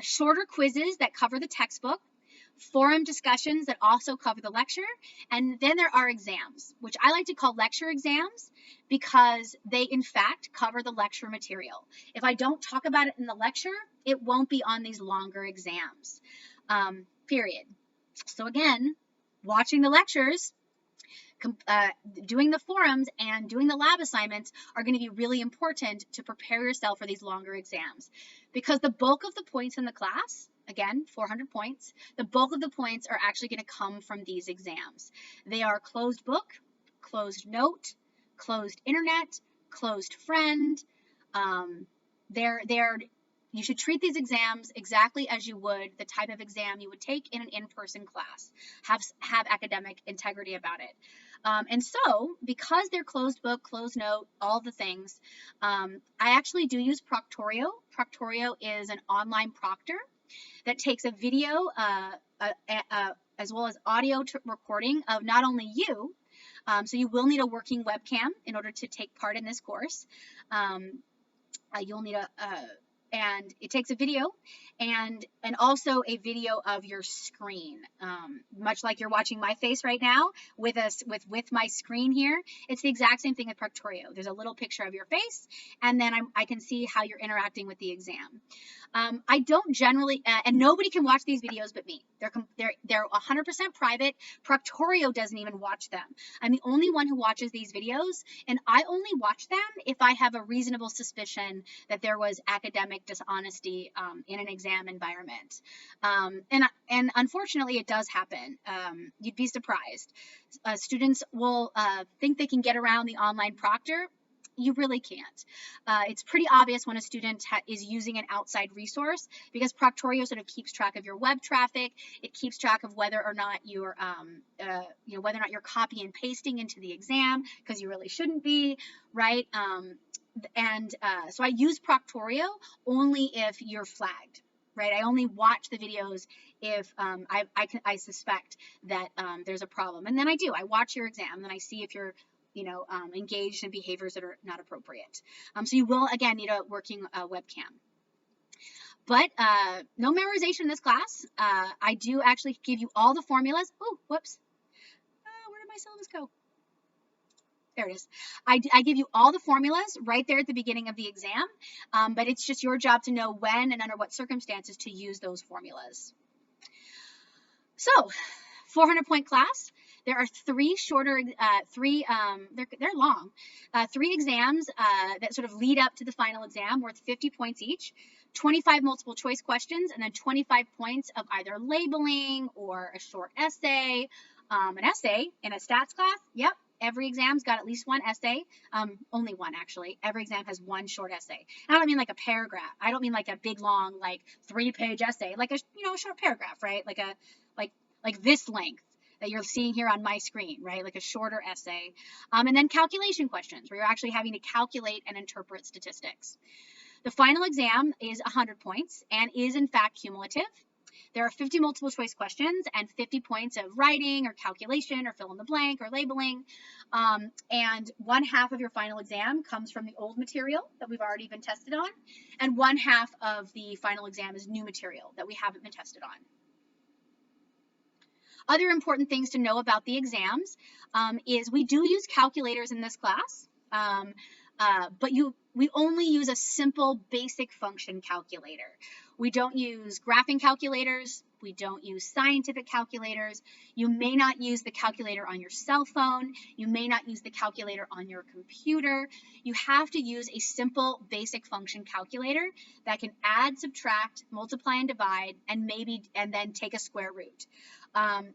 Shorter quizzes that cover the textbook, forum discussions that also cover the lecture, and then there are exams, which I like to call lecture exams because they, in fact, cover the lecture material. If I don't talk about it in the lecture, it won't be on these longer exams, period. So again, watching the lectures doing the forums and doing the lab assignments are going to be really important to prepare yourself for these longer exams, because the bulk of the points in the class, again, 400 points, the bulk of the points are actually going to come from these exams. They are closed book, closed note, closed internet, closed friend. You should treat these exams exactly as you would the type of exam you would take in an in-person class. Have academic integrity about it. And so, because they're closed book, closed note, all the things, I actually do use Proctorio. Proctorio is an online proctor that takes a video as well as audio recording of not only you, so you will need a working webcam in order to take part in this course. You'll need and it takes a video and also a video of your screen, much like you're watching my face right now with my screen here. It's the exact same thing with Proctorio. There's a little picture of your face, and then I can see how you're interacting with the exam. I don't generally, and nobody can watch these videos but me. They're 100% private. Proctorio doesn't even watch them. I'm the only one who watches these videos, and I only watch them if I have a reasonable suspicion that there was academic dishonesty in an exam environment. And unfortunately, it does happen. You'd be surprised. Students will think they can get around the online proctor. You really can't. It's pretty obvious when a student is using an outside resource, because Proctorio sort of keeps track of your web traffic. It keeps track of whether or not you're, whether or not you're copy and pasting into the exam, because you really shouldn't be, right? So I use Proctorio only if you're flagged, right? I only watch the videos if I suspect that there's a problem, and then I watch your exam, and I see if you're engaged in behaviors that are not appropriate. So you will, again, need a working webcam. But no memorization in this class. I do actually give you all the formulas. Oh, whoops. Where did my syllabus go? There it is. I give you all the formulas right there at the beginning of the exam, but it's just your job to know when and under what circumstances to use those formulas. So, 400-point class. There are three shorter, they're long, three exams that sort of lead up to the final exam worth 50 points each, 25 multiple choice questions, and then 25 points of either labeling or a short essay. An essay in a stats class, yep, every exam's got at least one essay, only one actually. Every exam has one short essay. And I don't mean like a paragraph. I don't mean like a big long, like 3-page essay, like a short paragraph, right? Like this length that you're seeing here on my screen, right? Like a shorter essay. And then calculation questions, where you're actually having to calculate and interpret statistics. The final exam is 100 points and is in fact cumulative. There are 50 multiple choice questions and 50 points of writing or calculation or fill in the blank or labeling. And 1/2 of your final exam comes from the old material that we've already been tested on. And 1/2 of the final exam is new material that we haven't been tested on. Other important things to know about the exams is we do use calculators in this class, but we only use a simple basic function calculator. We don't use graphing calculators. We don't use scientific calculators. You may not use the calculator on your cell phone. You may not use the calculator on your computer. You have to use a simple basic function calculator that can add, subtract, multiply, and divide, and then take a square root.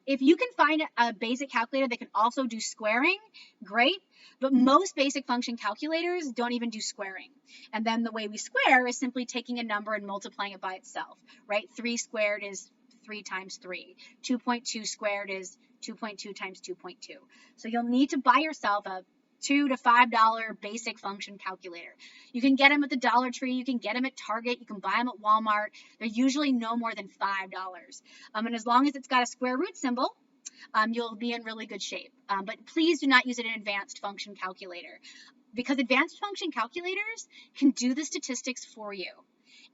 If you can find a basic calculator that can also do squaring, great, but most basic function calculators don't even do squaring. And then the way we square is simply taking a number and multiplying it by itself, right? 3 squared is 3 times 3. 2.2 squared is 2.2 times 2.2. So you'll need to buy yourself a $2 to $5 basic function calculator. You can get them at the Dollar Tree, you can get them at Target, you can buy them at Walmart. They're usually no more than $5. And as long as it's got a square root symbol, you'll be in really good shape. But please do not use an advanced function calculator, because advanced function calculators can do the statistics for you.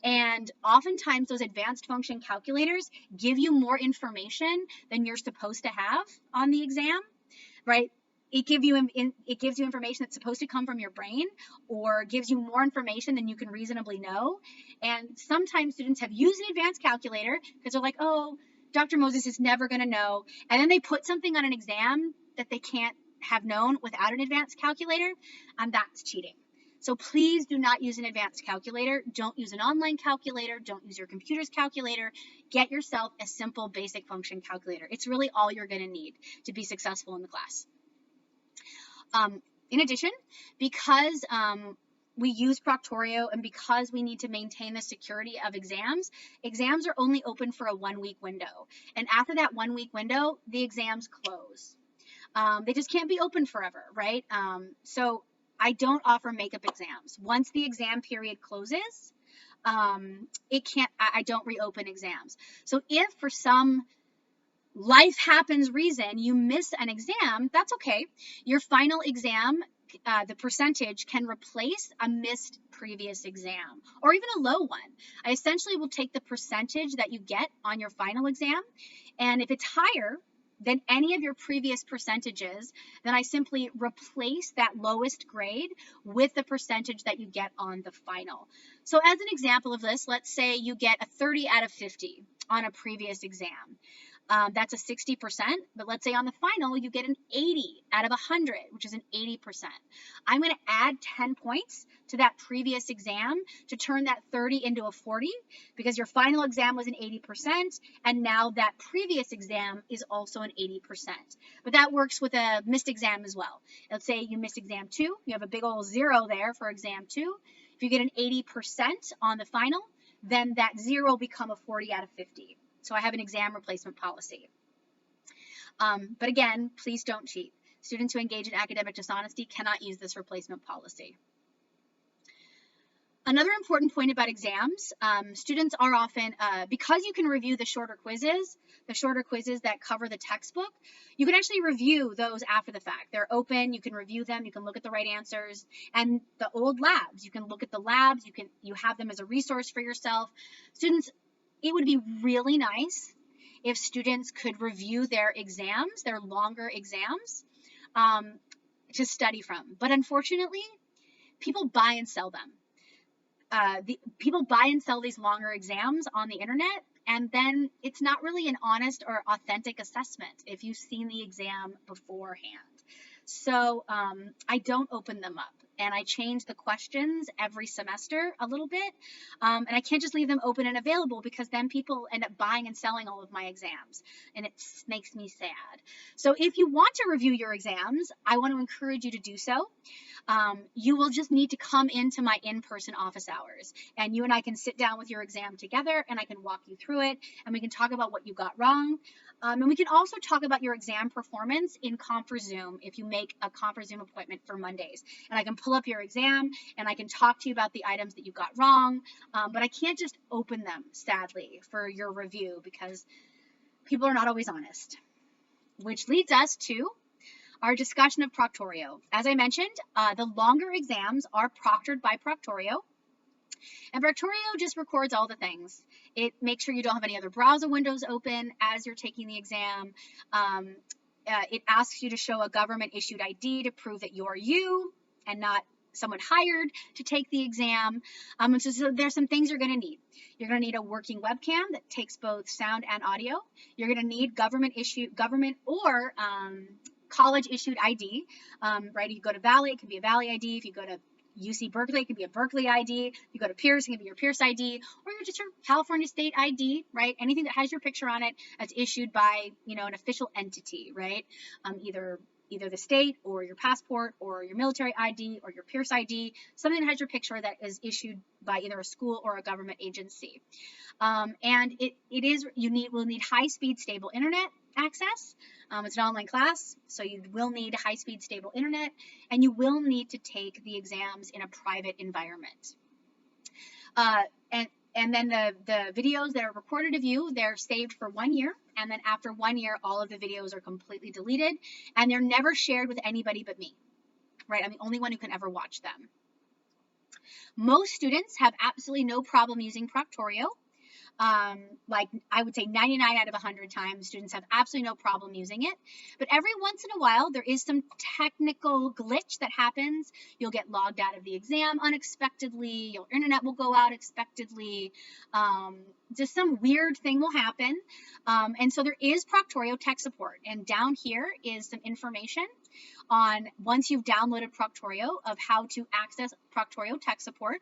And oftentimes those advanced function calculators give you more information than you're supposed to have on the exam, right? It gives you information that's supposed to come from your brain, or gives you more information than you can reasonably know. And sometimes students have used an advanced calculator because they're like, oh, Dr. Moses is never going to know. And then they put something on an exam that they can't have known without an advanced calculator, and that's cheating. So please do not use an advanced calculator. Don't use an online calculator. Don't use your computer's calculator. Get yourself a simple basic function calculator. It's really all you're going to need to be successful in the class. In addition, because we use Proctorio and because we need to maintain the security of exams, exams are only open for a 1-week window. And after that 1-week window, the exams close. They just can't be open forever, right? So I don't offer makeup exams. Once the exam period closes, I don't reopen exams. So if for some life happens reason you miss an exam, that's okay. Your final exam, the percentage can replace a missed previous exam or even a low one. I essentially will take the percentage that you get on your final exam, and if it's higher than any of your previous percentages, then I simply replace that lowest grade with the percentage that you get on the final. So as an example of this, let's say you get a 30 out of 50 on a previous exam. That's a 60%, but let's say on the final you get an 80 out of 100, which is an 80%. I'm going to add 10 points to that previous exam to turn that 30 into a 40, because your final exam was an 80%, and now that previous exam is also an 80%. But that works with a missed exam as well. Let's say you missed exam 2, you have a big old 0 there for exam 2. If you get an 80% on the final, then that 0 will become a 40 out of 50. So I have an exam replacement policy. But again, please don't cheat. Students who engage in academic dishonesty cannot use this replacement policy. Another important point about exams, students are often, because you can review the shorter quizzes that cover the textbook, you can actually review those after the fact. They're open, you can review them, you can look at the right answers, and the old labs, you can look at the labs, you have them as a resource for yourself. Students, it would be really nice if students could review their exams, their longer exams, to study from. But unfortunately, people buy and sell them. People buy and sell these longer exams on the internet, and then it's not really an honest or authentic assessment if you've seen the exam beforehand. So I don't open them up, and I change the questions every semester a little bit, and I can't just leave them open and available, because then people end up buying and selling all of my exams, and it makes me sad. So if you want to review your exams, I want to encourage you to do so. You will just need to come into my in-person office hours, and you and I can sit down with your exam together, and I can walk you through it, and we can talk about what you got wrong. And we can also talk about your exam performance in ConferZoom if you make a ConferZoom appointment for Mondays. And I can pull up your exam and I can talk to you about the items that you got wrong. But I can't just open them, sadly, for your review, because people are not always honest. Which leads us to our discussion of Proctorio. As I mentioned, the longer exams are proctored by Proctorio. And Proctorio just records all the things. It makes sure you don't have any other browser windows open as you're taking the exam. It asks you to show a government-issued ID to prove that you're you and not someone hired to take the exam. So there's some things you're going to need. You're going to need a working webcam that takes both sound and audio. You're going to need government or college-issued ID. Right? If you go to Valley, it can be a Valley ID. If you go to UC Berkeley, it can be a Berkeley ID. If you go to Pierce, it can be your Pierce ID, or just your California State ID, right? Anything that has your picture on it that's issued by, an official entity, right? Either the state or your passport or your military ID or your Pierce ID, something that has your picture that is issued by either a school or a government agency. And we'll need high-speed stable internet access. It's an online class, so you will need high-speed stable internet, and you will need to take the exams in a private environment. And then the videos that are recorded of you, they're saved for 1 year, and then after 1 year, all of the videos are completely deleted, and they're never shared with anybody but me, right? I'm the only one who can ever watch them. Most students have absolutely no problem using Proctorio. Like I would say 99 out of 100 times, students have absolutely no problem using it. But every once in a while, there is some technical glitch that happens. You'll get logged out of the exam unexpectedly. Your internet will go out unexpectedly. Just some weird thing will happen. And so there is Proctorio tech support. And down here is some information on, once you've downloaded Proctorio, of how to access Proctorio tech support.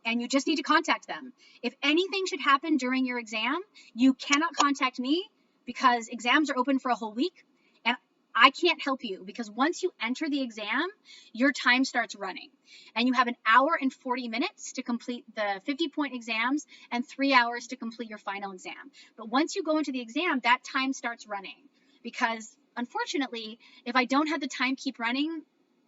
And you just need to contact them. If anything should happen during your exam, you cannot contact me, because exams are open for a whole week and I can't help you, because once you enter the exam, your time starts running and you have an hour and 40 minutes to complete the 50-point exams and 3 hours to complete your final exam. But once you go into the exam, that time starts running, because unfortunately, if I don't have the time keep running,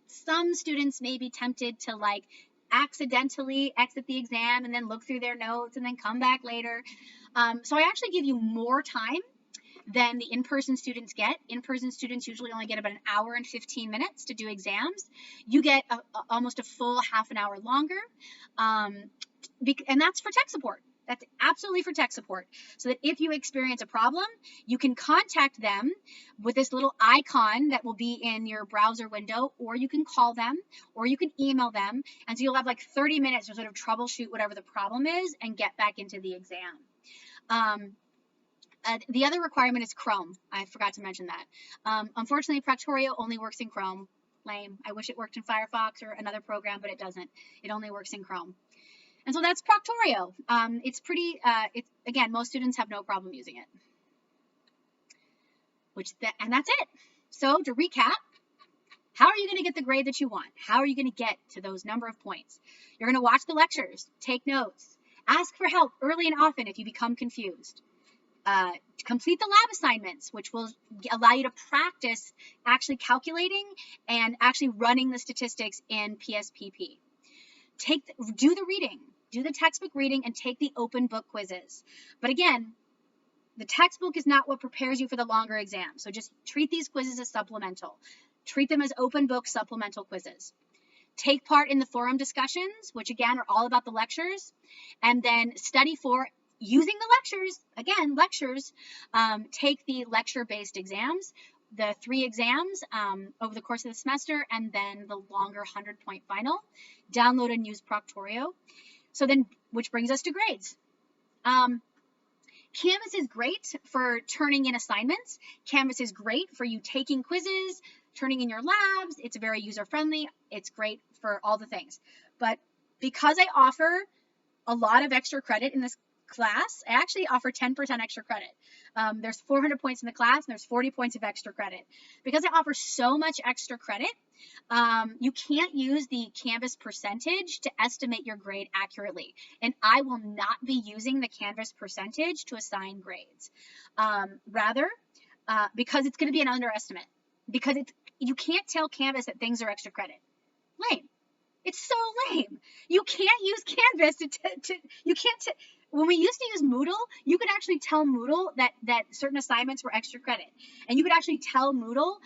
some students may be tempted to like accidentally exit the exam and then look through their notes and then come back later. So I actually give you more time than the in-person students get. In-person students usually only get about an hour and 15 minutes to do exams. You get almost a full half an hour longer. And that's for tech support. That's absolutely for tech support. So that if you experience a problem, you can contact them with this little icon that will be in your browser window, or you can call them, or you can email them. And so you'll have like 30 minutes to sort of troubleshoot whatever the problem is and get back into the exam. The other requirement is Chrome. I forgot to mention that. Unfortunately, Proctorio only works in Chrome. Lame. I wish it worked in Firefox or another program, but it doesn't. It only works in Chrome. And so that's Proctorio. It's pretty, again, most students have no problem using it. And that's it. So to recap, how are you going to get the grade that you want? How are you going to get to those number of points? You're going to watch the lectures, take notes, ask for help early and often if you become confused. Complete the lab assignments, which will allow you to practice actually calculating and actually running the statistics in PSPP. Do the reading. Do the textbook reading and take the open book quizzes. But again, the textbook is not what prepares you for the longer exam. So just treat these quizzes as supplemental. Treat them as open book supplemental quizzes. Take part in the forum discussions, which again are all about the lectures, and then study for using the lectures. Again, lectures. Take the lecture-based exams, the 3 exams over the course of the semester, and then the longer 100-point final. Download and use Proctorio. So then, which brings us to grades. Canvas is great for turning in assignments. Canvas is great for you taking quizzes, turning in your labs. It's very user-friendly. It's great for all the things. But because I offer a lot of extra credit in this class, I actually offer 10% extra credit. There's 400 points in the class, and there's 40 points of extra credit. Because I offer so much extra credit, you can't use the Canvas percentage to estimate your grade accurately. And I will not be using the Canvas percentage to assign grades. Rather, because it's going to be an underestimate. Because you can't tell Canvas that things are extra credit. Lame. It's so lame. You can't use Canvas when we used to use Moodle, you could actually tell Moodle that certain assignments were extra credit. And you could actually tell Moodle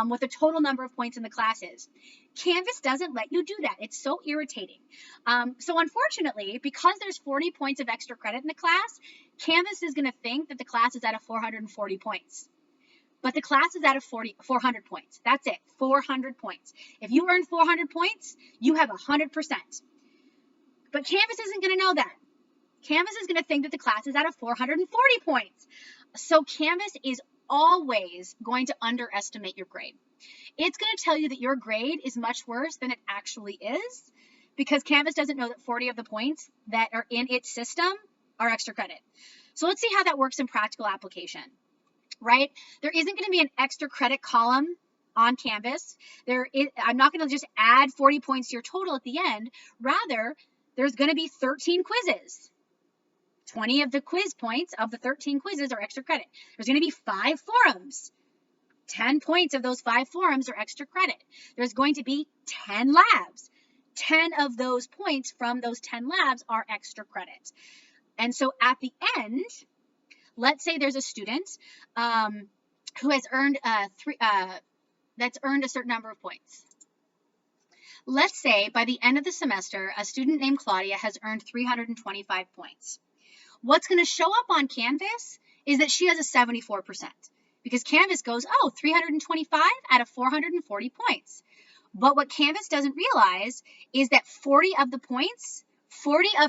what the total number of points in the class is. Canvas doesn't let you do that. It's so irritating. So unfortunately, because there's 40 points of extra credit in the class, Canvas is going to think that the class is out of 440 points. But the class is out of 400 points. That's it, 400 points. If you earn 400 points, you have 100%. But Canvas isn't going to know that. Canvas is going to think that the class is out of 440 points. So Canvas is always going to underestimate your grade. It's going to tell you that your grade is much worse than it actually is, because Canvas doesn't know that 40 of the points that are in its system are extra credit. So let's see how that works in practical application. Right? There isn't going to be an extra credit column on Canvas. I'm not going to just add 40 points to your total at the end. Rather, there's going to be 13 quizzes. 20 of the quiz points of the 13 quizzes are extra credit. There's going to be 5 forums. 10 points of those 5 forums are extra credit. There's going to be 10 labs. 10 of those points from those 10 labs are extra credit. And so at the end, let's say there's a student who has earned that's earned a certain number of points. Let's say by the end of the semester, a student named Claudia has earned 325 points. what's going to show up on Canvas is that she has a 74%, because Canvas goes, oh, 325 out of 440 points. But what Canvas doesn't realize is that 40 of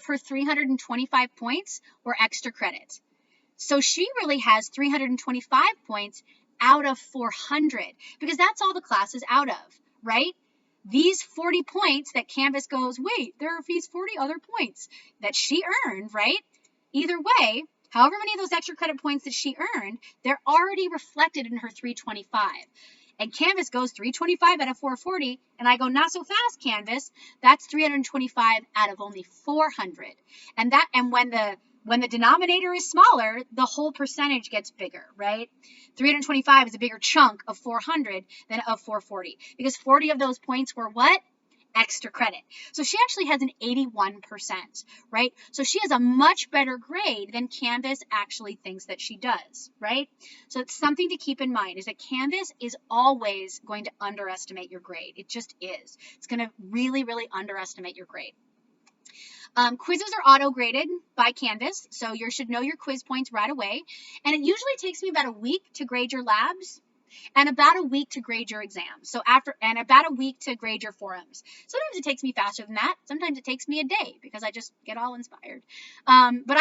her 325 points were extra credit. So she really has 325 points out of 400, because that's all the class is out of, right? These 40 points that Canvas goes, wait, there are these 40 other points that she earned, right? Either way, however many of those extra credit points that she earned, they're already reflected in her 325. And Canvas goes 325 out of 440, and I go, not so fast, Canvas. That's 325 out of only 400. And when the denominator is smaller, the whole percentage gets bigger, right? 325 is a bigger chunk of 400 than of 440, because 40 of those points were what? Extra credit. So she actually has an 81%, right? So she has a much better grade than Canvas actually thinks that she does, right? So it's something to keep in mind, is that Canvas is always going to underestimate your grade. It just is. It's going to really, really underestimate your grade. Quizzes are auto-graded by Canvas, so you should know your quiz points right away. And it usually takes me about a week to grade your labs, and about a week to grade your exams. And about a week to grade your forums. Sometimes it takes me faster than that. Sometimes it takes me a day, because I just get all inspired. But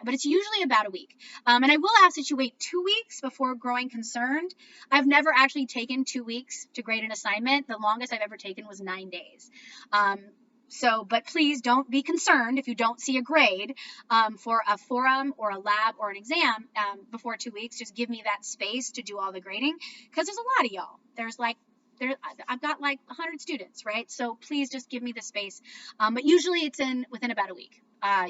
it's usually about a week. And I will ask that you wait 2 weeks before growing concerned. I've never actually taken 2 weeks to grade an assignment. The longest I've ever taken was 9 days. But please don't be concerned if you don't see a grade for a forum or a lab or an exam before 2 weeks. Just give me that space to do all the grading, because there's a lot of y'all. I've got like 100 students, right? So please just give me the space. But usually it's within about a week.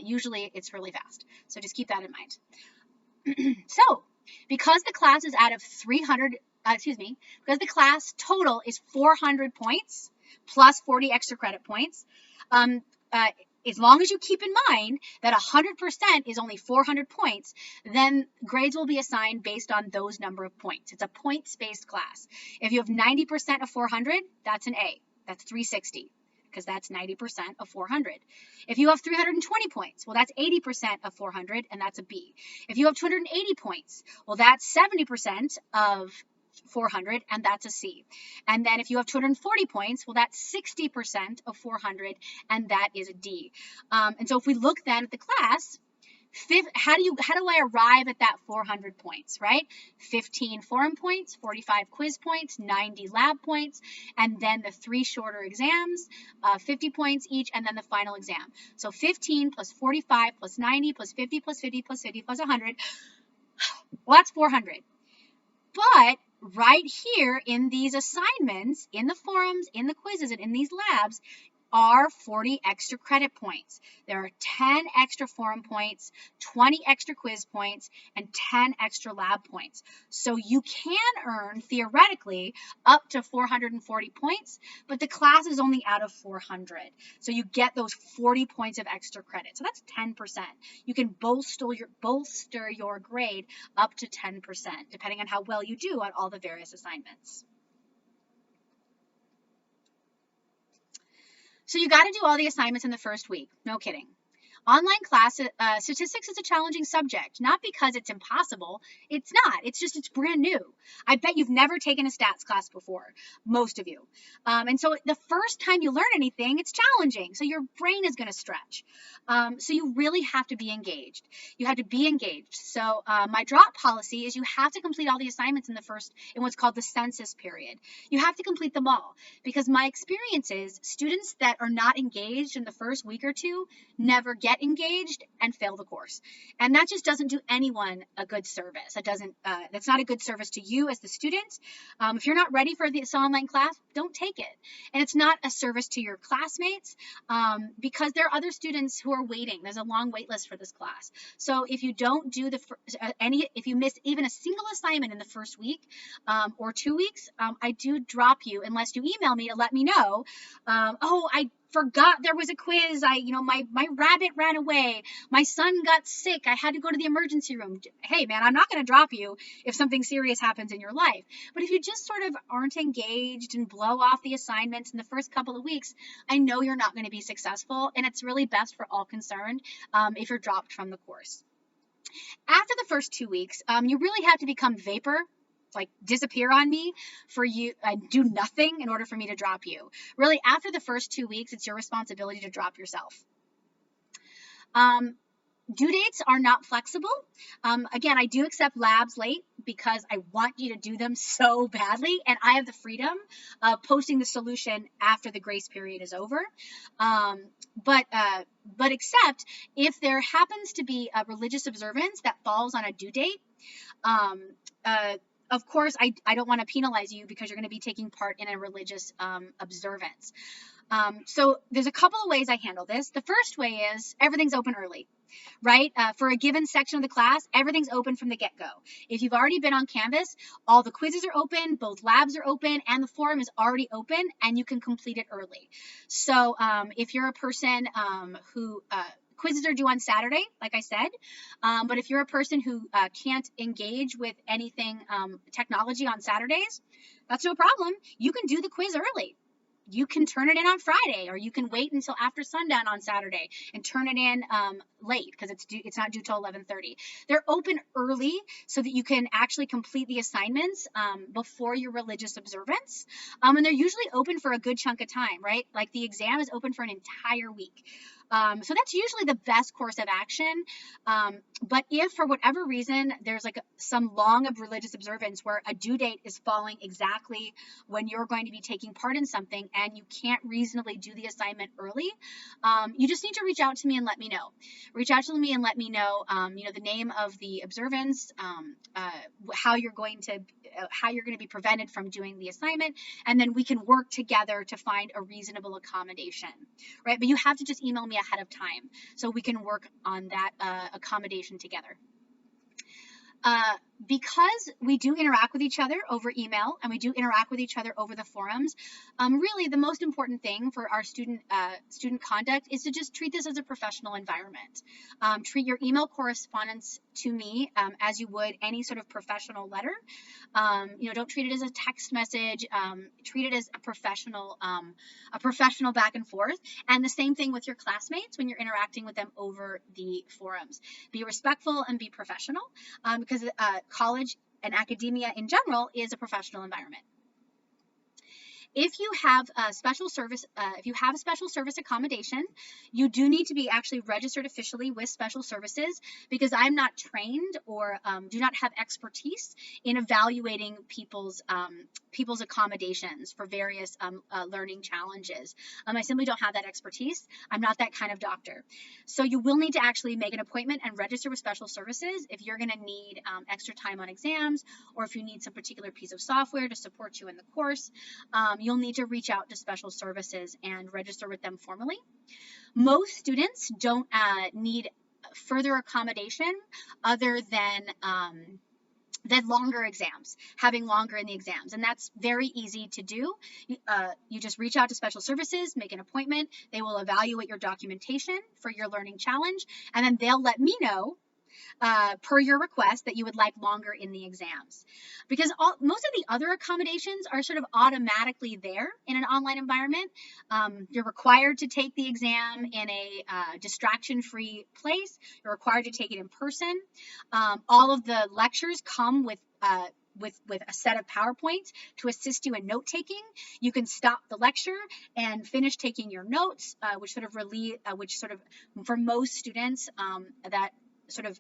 Usually it's really fast. So just keep that in mind. So because the class is out of 300, because the class total is 400 points plus 40 extra credit points, as long as you keep in mind that 100% is only 400 points, then grades will be assigned based on those number of points. It's a points-based class. If you have 90% of 400, that's an A. That's 360, because that's 90% of 400. If you have 320 points, well, that's 80% of 400, and that's a B. If you have 280 points, well, that's 70% of 400, and that's a C. And then if you have 240 points, well, that's 60% of 400, and that is a D. And so if we look then at the class, how do I arrive at that 400 points, right? 15 forum points, 45 quiz points, 90 lab points, and then the 3 shorter exams, 50 points each, and then the final exam. So 15 plus 45 plus 90 plus 50 plus 50 plus 50 plus 100, well, that's 400. But right here in these assignments, in the forums, in the quizzes, and in these labs, are 40 extra credit points. There are 10 extra forum points, 20 extra quiz points, and 10 extra lab points. So you can earn, theoretically, up to 440 points, but the class is only out of 400. So you get those 40 points of extra credit. So that's 10%. You can bolster your grade up to 10%, depending on how well you do on all the various assignments. So you got to do all the assignments in the first week. No kidding. Online class, statistics is a challenging subject, not because it's impossible. It's not. It's just it's brand new. I bet you've never taken a stats class before, most of you. And so the first time you learn anything, it's challenging. So your brain is going to stretch. So you really have to be engaged. You have to be engaged. So my drop policy is you have to complete all the assignments in what's called the census period. You have to complete them all, because my experience is students that are not engaged in the first week or two never get engaged and fail the course. And that just doesn't do anyone a good service. That's not a good service to you as the student. If you're not ready for this online class, don't take it. And it's not a service to your classmates, because there are other students who are waiting. There's a long wait list for this class. So if you don't do if you miss even a single assignment in the first week or 2 weeks, I do drop you unless you email me to let me know. Oh, I forgot there was a quiz. My rabbit ran away. My son got sick. I had to go to the emergency room. Hey, man, I'm not going to drop you if something serious happens in your life. But if you just sort of aren't engaged and blow off the assignments in the first couple of weeks, I know you're not going to be successful, and it's really best for all concerned if you're dropped from the course. After the first 2 weeks, you really have to become vapor, like disappear on me for you and do nothing in order for me to drop you. Really, after the first 2 weeks, it's your responsibility to drop yourself. Due dates are not flexible. Again, I do accept labs late because I want you to do them so badly, and I have the freedom of posting the solution after the grace period is over. But except if there happens to be a religious observance that falls on a due date, of course, I don't want to penalize you because you're going to be taking part in a religious observance. So there's a couple of ways I handle this. The first way is everything's open early, right? For a given section of the class, everything's open from the get-go. If you've already been on Canvas, all the quizzes are open, both labs are open, and the forum is already open, and you can complete it early. So if you're a person who quizzes are due on Saturday, like I said, but if you're a person who can't engage with anything technology on Saturdays, that's no problem. You can do the quiz early. You can turn it in on Friday, or you can wait until after sundown on Saturday and turn it in late because it's not due till 11:30. They're open early so that you can actually complete the assignments before your religious observance, and they're usually open for a good chunk of time, right? Like the exam is open for an entire week. So that's usually the best course of action. But if for whatever reason there's like some long of religious observance where a due date is falling exactly when you're going to be taking part in something and you can't reasonably do the assignment early, you just need to reach out to me and let me know. Reach out to me and let me know, the name of the observance, how you're going to be prevented from doing the assignment, and then we can work together to find a reasonable accommodation, right? But you have to just email me ahead of time so we can work on that accommodation together. Because we do interact with each other over email and we do interact with each other over the forums, really the most important thing for our student conduct is to just treat this as a professional environment. Treat your email correspondence to me as you would any sort of professional letter. Don't treat it as a text message. Treat it as a professional back and forth. And the same thing with your classmates when you're interacting with them over the forums. Be respectful and be professional, because college and academia in general is a professional environment. If you have a special service accommodation, you do need to be actually registered officially with special services, because I'm not trained or do not have expertise in evaluating people's accommodations for various learning challenges. I simply don't have that expertise. I'm not that kind of doctor. So you will need to actually make an appointment and register with special services if you're going to need extra time on exams, or if you need some particular piece of software to support you in the course. You'll need to reach out to special services and register with them formally. Most students don't need further accommodation other than longer exams, having longer in the exams. And that's very easy to do. You just reach out to special services, make an appointment. They will evaluate your documentation for your learning challenge, and then they'll let me know per your request that you would like longer in the exams. Because most of the other accommodations are sort of automatically there in an online environment. You're required to take the exam in a distraction-free place. You're required to take it in person. All of the lectures come with a set of PowerPoints to assist you in note taking. You can stop the lecture and finish taking your notes, which for most students that sort of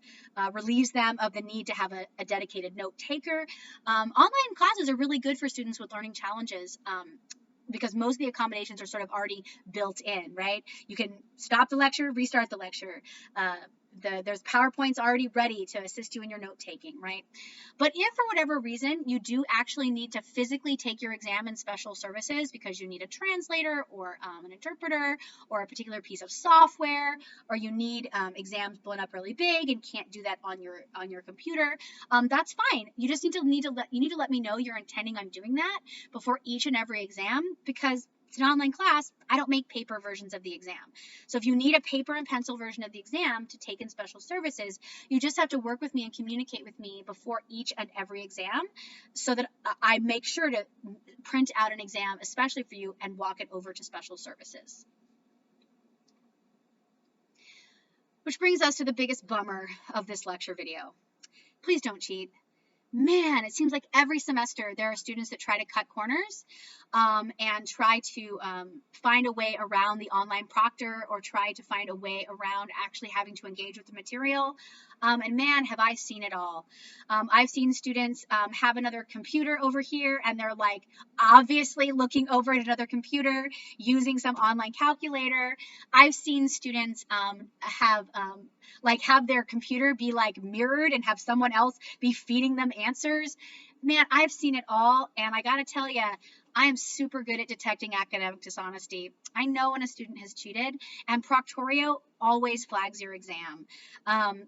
relieves them of the need to have a dedicated note taker. Online classes are really good for students with learning challenges, because most of the accommodations are sort of already built in, right? You can stop the lecture, restart the lecture. There's PowerPoints already ready to assist you in your note taking, right? But if for whatever reason you do actually need to physically take your exam in special services because you need a translator or an interpreter or a particular piece of software, or you need exams blown up really big and can't do that on your computer, that's fine. You just need to let me know you're intending on doing that before each and every exam, because It's an online class. I don't make paper versions of the exam. So if you need a paper and pencil version of the exam to take in special services, you just have to work with me and communicate with me before each and every exam so that I make sure to print out an exam, especially for you, and walk it over to special services. Which brings us to the biggest bummer of this lecture video. Please don't cheat. Man, it seems like every semester there are students that try to cut corners and try to find a way around the online proctor or try to find a way around actually having to engage with the material. And man, have I seen it all. I've seen students have another computer over here and they're like obviously looking over at another computer using some online calculator. I've seen students have their computer be like mirrored and have someone else be feeding them answers. Man, I've seen it all, and I gotta tell you, I am super good at detecting academic dishonesty. I know when a student has cheated, and Proctorio always flags your exam.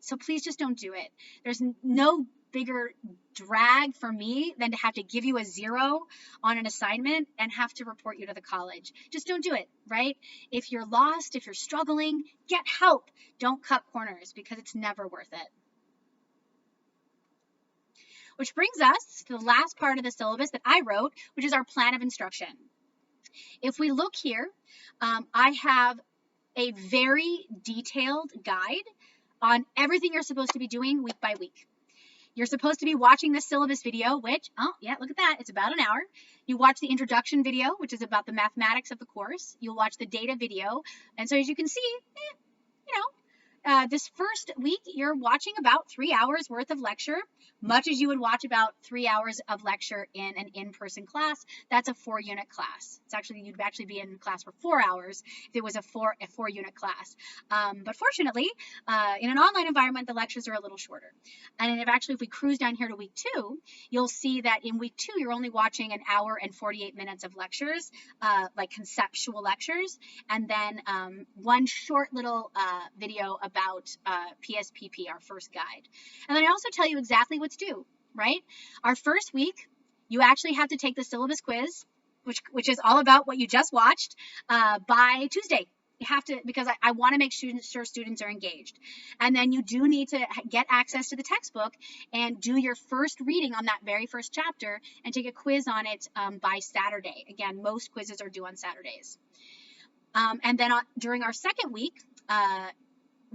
So please just don't do it. There's no bigger drag for me than to have to give you a 0 on an assignment and have to report you to the college. Just don't do it, right? If you're lost, if you're struggling, get help. Don't cut corners because it's never worth it. Which brings us to the last part of the syllabus that I wrote, which is our plan of instruction. If we look here, I have a very detailed guide on everything you're supposed to be doing week by week. You're supposed to be watching this syllabus video, which, oh yeah, look at that, it's about an hour. You watch the introduction video, which is about the mathematics of the course. You'll watch the data video. And so as you can see, this first week, you're watching about 3 hours worth of lecture, much as you would watch about 3 hours of lecture in an in-person class. That's a 4-unit class. It's actually, you'd actually be in class for 4 hours if it was a 4-unit class. But fortunately, in an online environment, the lectures are a little shorter. And if we cruise down here to week 2, you'll see that in week 2, you're only watching an hour and 48 minutes of lectures, like conceptual lectures, and then one short little video about PSPP, our first guide. And then I also tell you exactly what's due, right? Our first week, you actually have to take the syllabus quiz, which is all about what you just watched, by Tuesday. You have to, because I want to make sure students are engaged. And then you do need to get access to the textbook and do your first reading on that very first chapter and take a quiz on it by Saturday. Again, most quizzes are due on Saturdays. And then during our second week,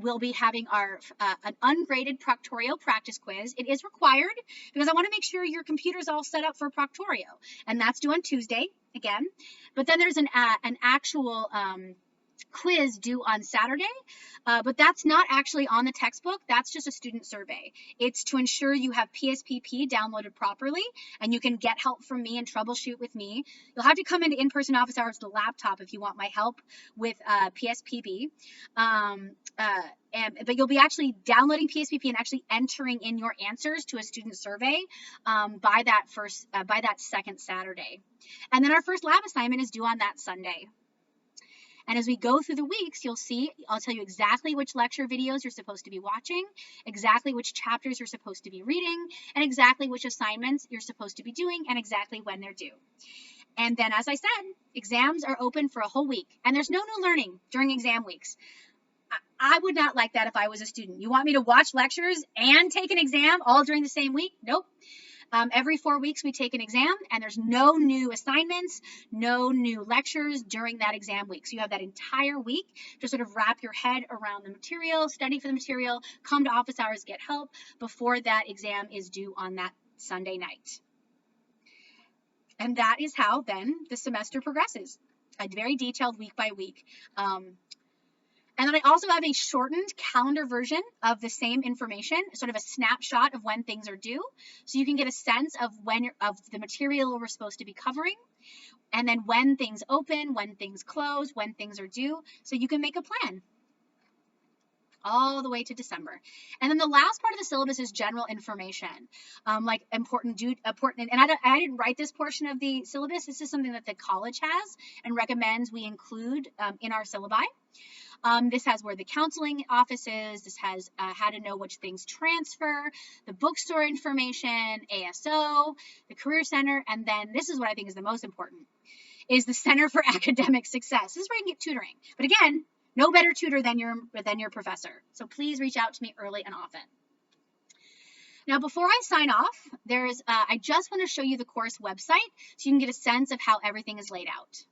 we'll be having our an ungraded Proctorio practice quiz. It is required because I want to make sure your computer's all set up for Proctorio, and that's due on Tuesday again. But then there's an actual quiz due on Saturday, but that's not actually on the textbook. That's just a student survey. It's to ensure you have PSPP downloaded properly and you can get help from me and troubleshoot with me. You'll have to come into in-person office hours with a laptop if you want my help with PSPP. But you'll be actually downloading PSPP and actually entering in your answers to a student survey by that second Saturday. And then our first lab assignment is due on that Sunday. And as we go through the weeks, you'll see, I'll tell you exactly which lecture videos you're supposed to be watching, exactly which chapters you're supposed to be reading, and exactly which assignments you're supposed to be doing, and exactly when they're due. And then, as I said, exams are open for a whole week, and there's no new learning during exam weeks. I would not like that if I was a student. You want me to watch lectures and take an exam all during the same week? Nope. Every 4 weeks we take an exam and there's no new assignments, no new lectures during that exam week. So you have that entire week to sort of wrap your head around the material, study for the material, come to office hours, get help before that exam is due on that Sunday night. And that is how then the semester progresses, a very detailed week by week. And then I also have a shortened calendar version of the same information, sort of a snapshot of when things are due. So you can get a sense of of the material we're supposed to be covering, and then when things open, when things close, when things are due, so you can make a plan all the way to December. And then the last part of the syllabus is general information, like important, and I didn't write this portion of the syllabus. This is something that the college has and recommends we include in our syllabi. This has where the counseling office is. This has how to know which things transfer, the bookstore information, ASO, the career center, and then this is what I think is the most important. is the Center for Academic Success. This is where you can get tutoring. But again, no better tutor than your professor. So please reach out to me early and often. Now, before I sign off, I just want to show you the course website so you can get a sense of how everything is laid out.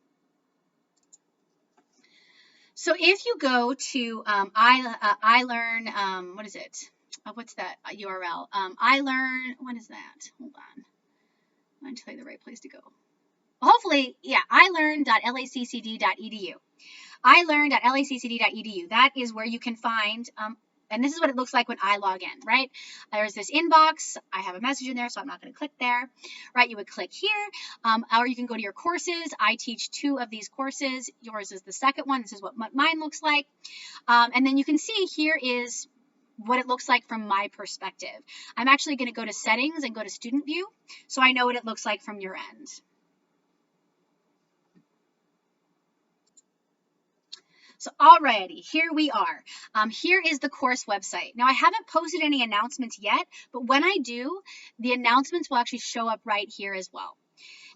So if you go to iLearn, what is it? What's that URL? iLearn, what is that? Hold on. I'm going to tell you the right place to go. Well, hopefully, yeah, iLearn.laccd.edu. iLearn.laccd.edu. That is where you can find, and this is what it looks like when I log in, right? There's this inbox. I have a message in there, so I'm not going to click there, right? You would click here, or you can go to your courses. I teach 2 of these courses. Yours is the second one. This is what mine looks like. And then you can see here is what it looks like from my perspective. I'm actually going to go to settings and go to student view, so I know what it looks like from your end. So alrighty, here we are. Here is the course website. Now I haven't posted any announcements yet, but when I do, the announcements will actually show up right here as well.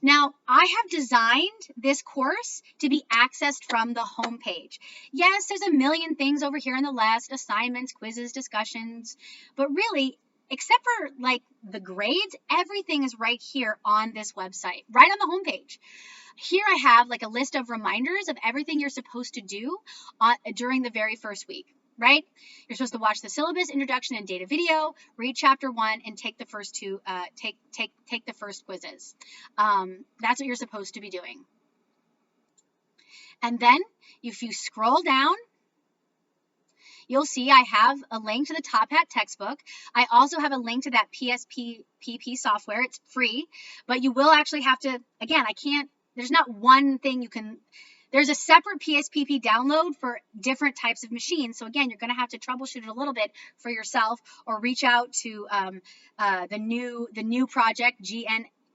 Now, I have designed this course to be accessed from the home page. Yes, there's a million things over here on the left, assignments, quizzes, discussions, but really, except for like the grades, everything is right here on this website, right on the home page. Here I have like a list of reminders of everything you're supposed to do during the very first week, right? You're supposed to watch the syllabus, introduction, and data video, read chapter 1, and take the first 2, take the first quizzes. That's what you're supposed to be doing. And then if you scroll down, you'll see I have a link to the Top Hat textbook. I also have a link to that PSPP software. It's free, but you will actually have to, again, there's not one thing you can, there's a separate PSPP download for different types of machines. So again, you're going to have to troubleshoot it a little bit for yourself or reach out to the new project,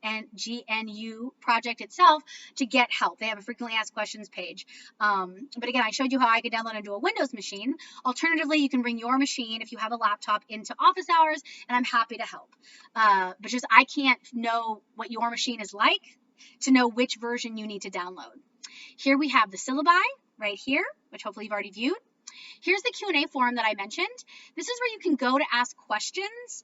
GNU project itself, to get help. They have a frequently asked questions page. But again, I showed you how I could download into a Windows machine. Alternatively, you can bring your machine if you have a laptop into office hours, and I'm happy to help. But just I can't know what your machine is like to know which version you need to download. Here we have the syllabi right here, which hopefully you've already viewed. Here's the Q&A forum that I mentioned. This is where you can go to ask questions,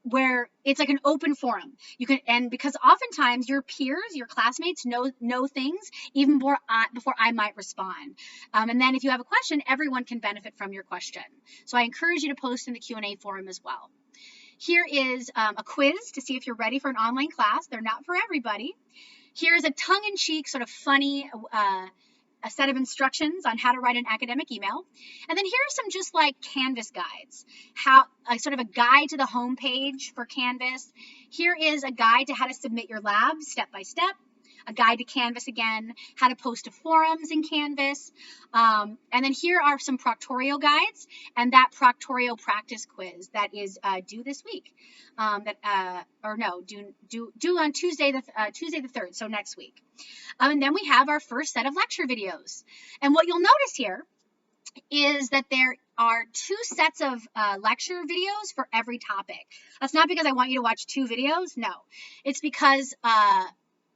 where it's like an open forum. You can, and because oftentimes your peers, your classmates know things even before I might respond. And then if you have a question, everyone can benefit from your question. So I encourage you to post in the Q&A forum as well. Here is a quiz to see if you're ready for an online class. They're not for everybody. Here's a tongue-in-cheek, sort of funny a set of instructions on how to write an academic email. And then here are some just like Canvas guides, sort of a guide to the home page for Canvas. Here is a guide to how to submit your lab step by step. A guide to Canvas again, how to post to forums in Canvas. And then here are some proctorio guides and that proctorio practice quiz that is due this week. Due on Tuesday the 3rd, so next week. And then we have our first set of lecture videos. And what you'll notice here is that there are 2 sets of lecture videos for every topic. That's not because I want you to watch 2 videos. No, it's because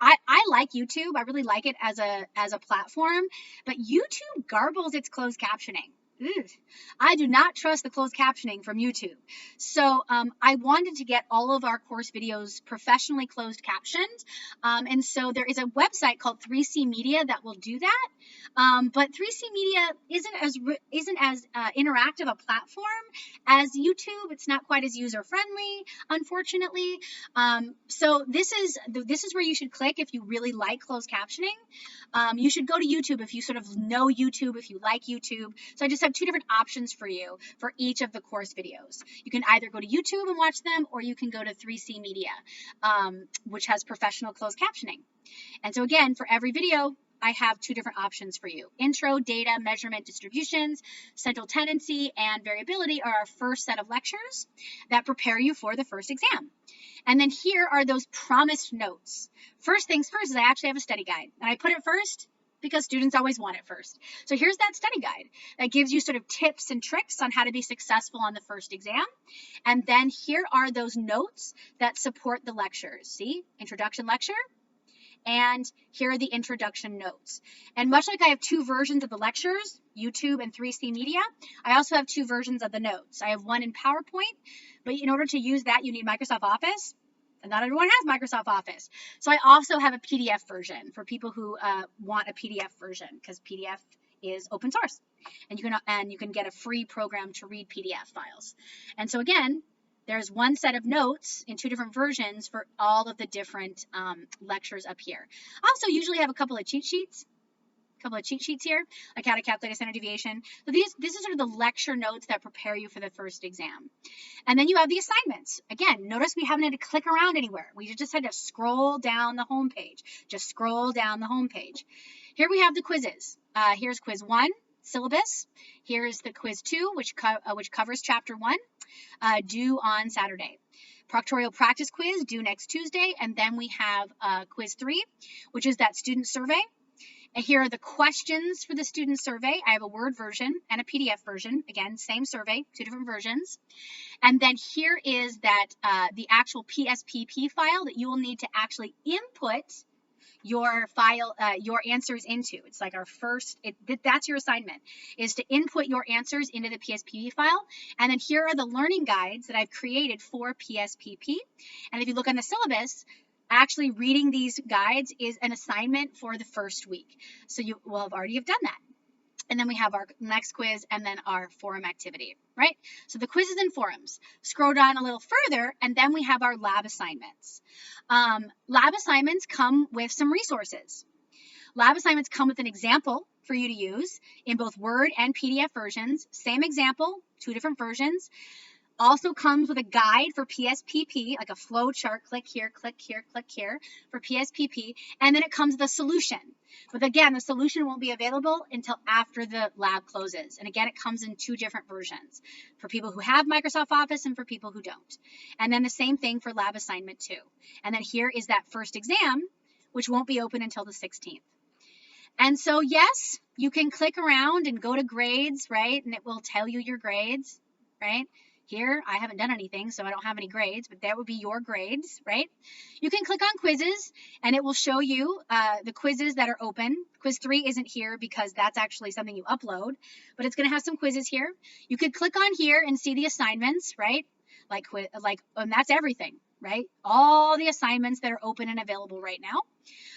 I like YouTube. I really like it as a platform, but YouTube garbles its closed captioning. I do not trust the closed captioning from YouTube. So I wanted to get all of our course videos professionally closed captioned. And so there is a website called 3C Media that will do that. But 3C Media isn't as interactive a platform as YouTube. It's not quite as user friendly, unfortunately. So this is where you should click if you really like closed captioning. You should go to YouTube if you sort of know YouTube, if you like YouTube. So I just have 2 different options for you for each of the course videos. You can either go to YouTube and watch them, or you can go to 3C Media, which has professional closed captioning. And so again, for every video, I have 2 different options for you. Intro, data, measurement, distributions, central tendency, and variability are our first set of lectures that prepare you for the first exam. And then here are those promised notes. First things first is I actually have a study guide, and I put it first because students always want it first. So here's that study guide that gives you sort of tips and tricks on how to be successful on the first exam. And then here are those notes that support the lectures. See, introduction lecture and here are the introduction notes. And much like I have 2 versions of the lectures, YouTube and 3C Media, I also have 2 versions of the notes. I have one in PowerPoint, but in order to use that, you need Microsoft Office. And not everyone has Microsoft Office. So I also have a PDF version for people who want a PDF version, because PDF is open source, and you can get a free program to read PDF files. And so again, there's one set of notes in 2 different versions for all of the different lectures up here. I also usually have a couple of cheat sheets here, like how to calculate a standard deviation. So this is sort of the lecture notes that prepare you for the first exam. And then you have the assignments. Again, notice we haven't had to click around anywhere. We just had to scroll down the home page. Just scroll down the home page. Here we have the quizzes. Here's quiz 1, syllabus. Here's the quiz 2, which covers chapter 1, due on Saturday. Proctorial practice quiz due next Tuesday. And then we have quiz 3, which is that student survey. And here are the questions for the student survey. I have a Word version and a PDF version. Again, same survey, 2 different versions. And then here is that the actual PSPP file that you will need to actually input your file, your answers into. It's like our first, that's your assignment, is to input your answers into the PSPP file. And then here are the learning guides that I've created for PSPP. And if you look on the syllabus, actually reading these guides is an assignment for the first week. So you will have already done that. And then we have our next quiz and then our forum activity, right? So the quizzes and forums. Scroll down a little further, and then we have our lab assignments. Lab assignments come with some resources. Lab assignments come with an example for you to use in both Word and PDF versions. Same example, 2 different versions. Also comes with a guide for PSPP, like a flow chart, click here, click here, click here for PSPP. And then it comes with a solution. But again, the solution won't be available until after the lab closes. And again, it comes in 2 different versions for people who have Microsoft Office and for people who don't. And then the same thing for lab assignment 2. And then here is that first exam, which won't be open until the 16th. And so, yes, you can click around and go to grades, right? And it will tell you your grades, right? Here, I haven't done anything, so I don't have any grades, but that would be your grades, right? You can click on quizzes, and it will show you the quizzes that are open. Quiz 3 isn't here because that's actually something you upload, but it's going to have some quizzes here. You could click on here and see the assignments, right? And that's everything, right? All the assignments that are open and available right now.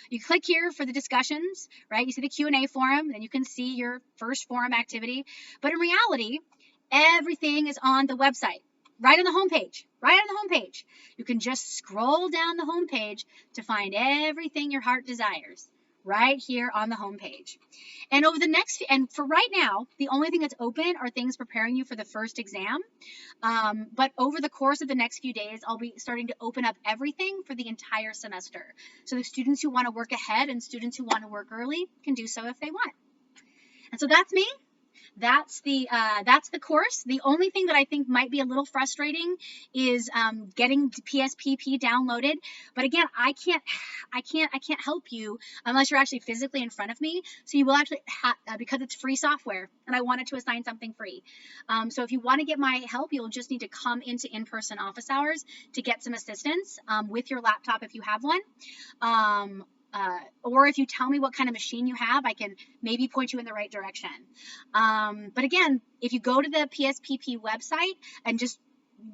You click here for the discussions, right? You see the Q&A forum, and you can see your first forum activity. But in reality, everything is on the website, right on the homepage, You can just scroll down the homepage to find everything your heart desires right here on the homepage. And for right now, the only thing that's open are things preparing you for the first exam. But over the course of the next few days, I'll be starting to open up everything for the entire semester. So the students who want to work ahead and students who want to work early can do so if they want. And so that's me. That's the course. The only thing that I think might be a little frustrating is getting PSPP downloaded. But again, I can't help you unless you're actually physically in front of me. So you will actually because it's free software, and I wanted to assign something free. So if you want to get my help, you'll just need to come into in-person office hours to get some assistance with your laptop if you have one. Or if you tell me what kind of machine you have, I can maybe point you in the right direction. But again, if you go to the PSPP website and just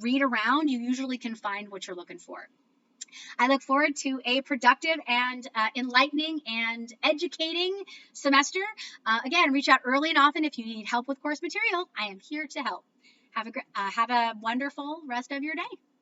read around, you usually can find what you're looking for. I look forward to a productive and enlightening and educating semester. Again, reach out early and often if you need help with course material. I am here to help. Have a wonderful rest of your day.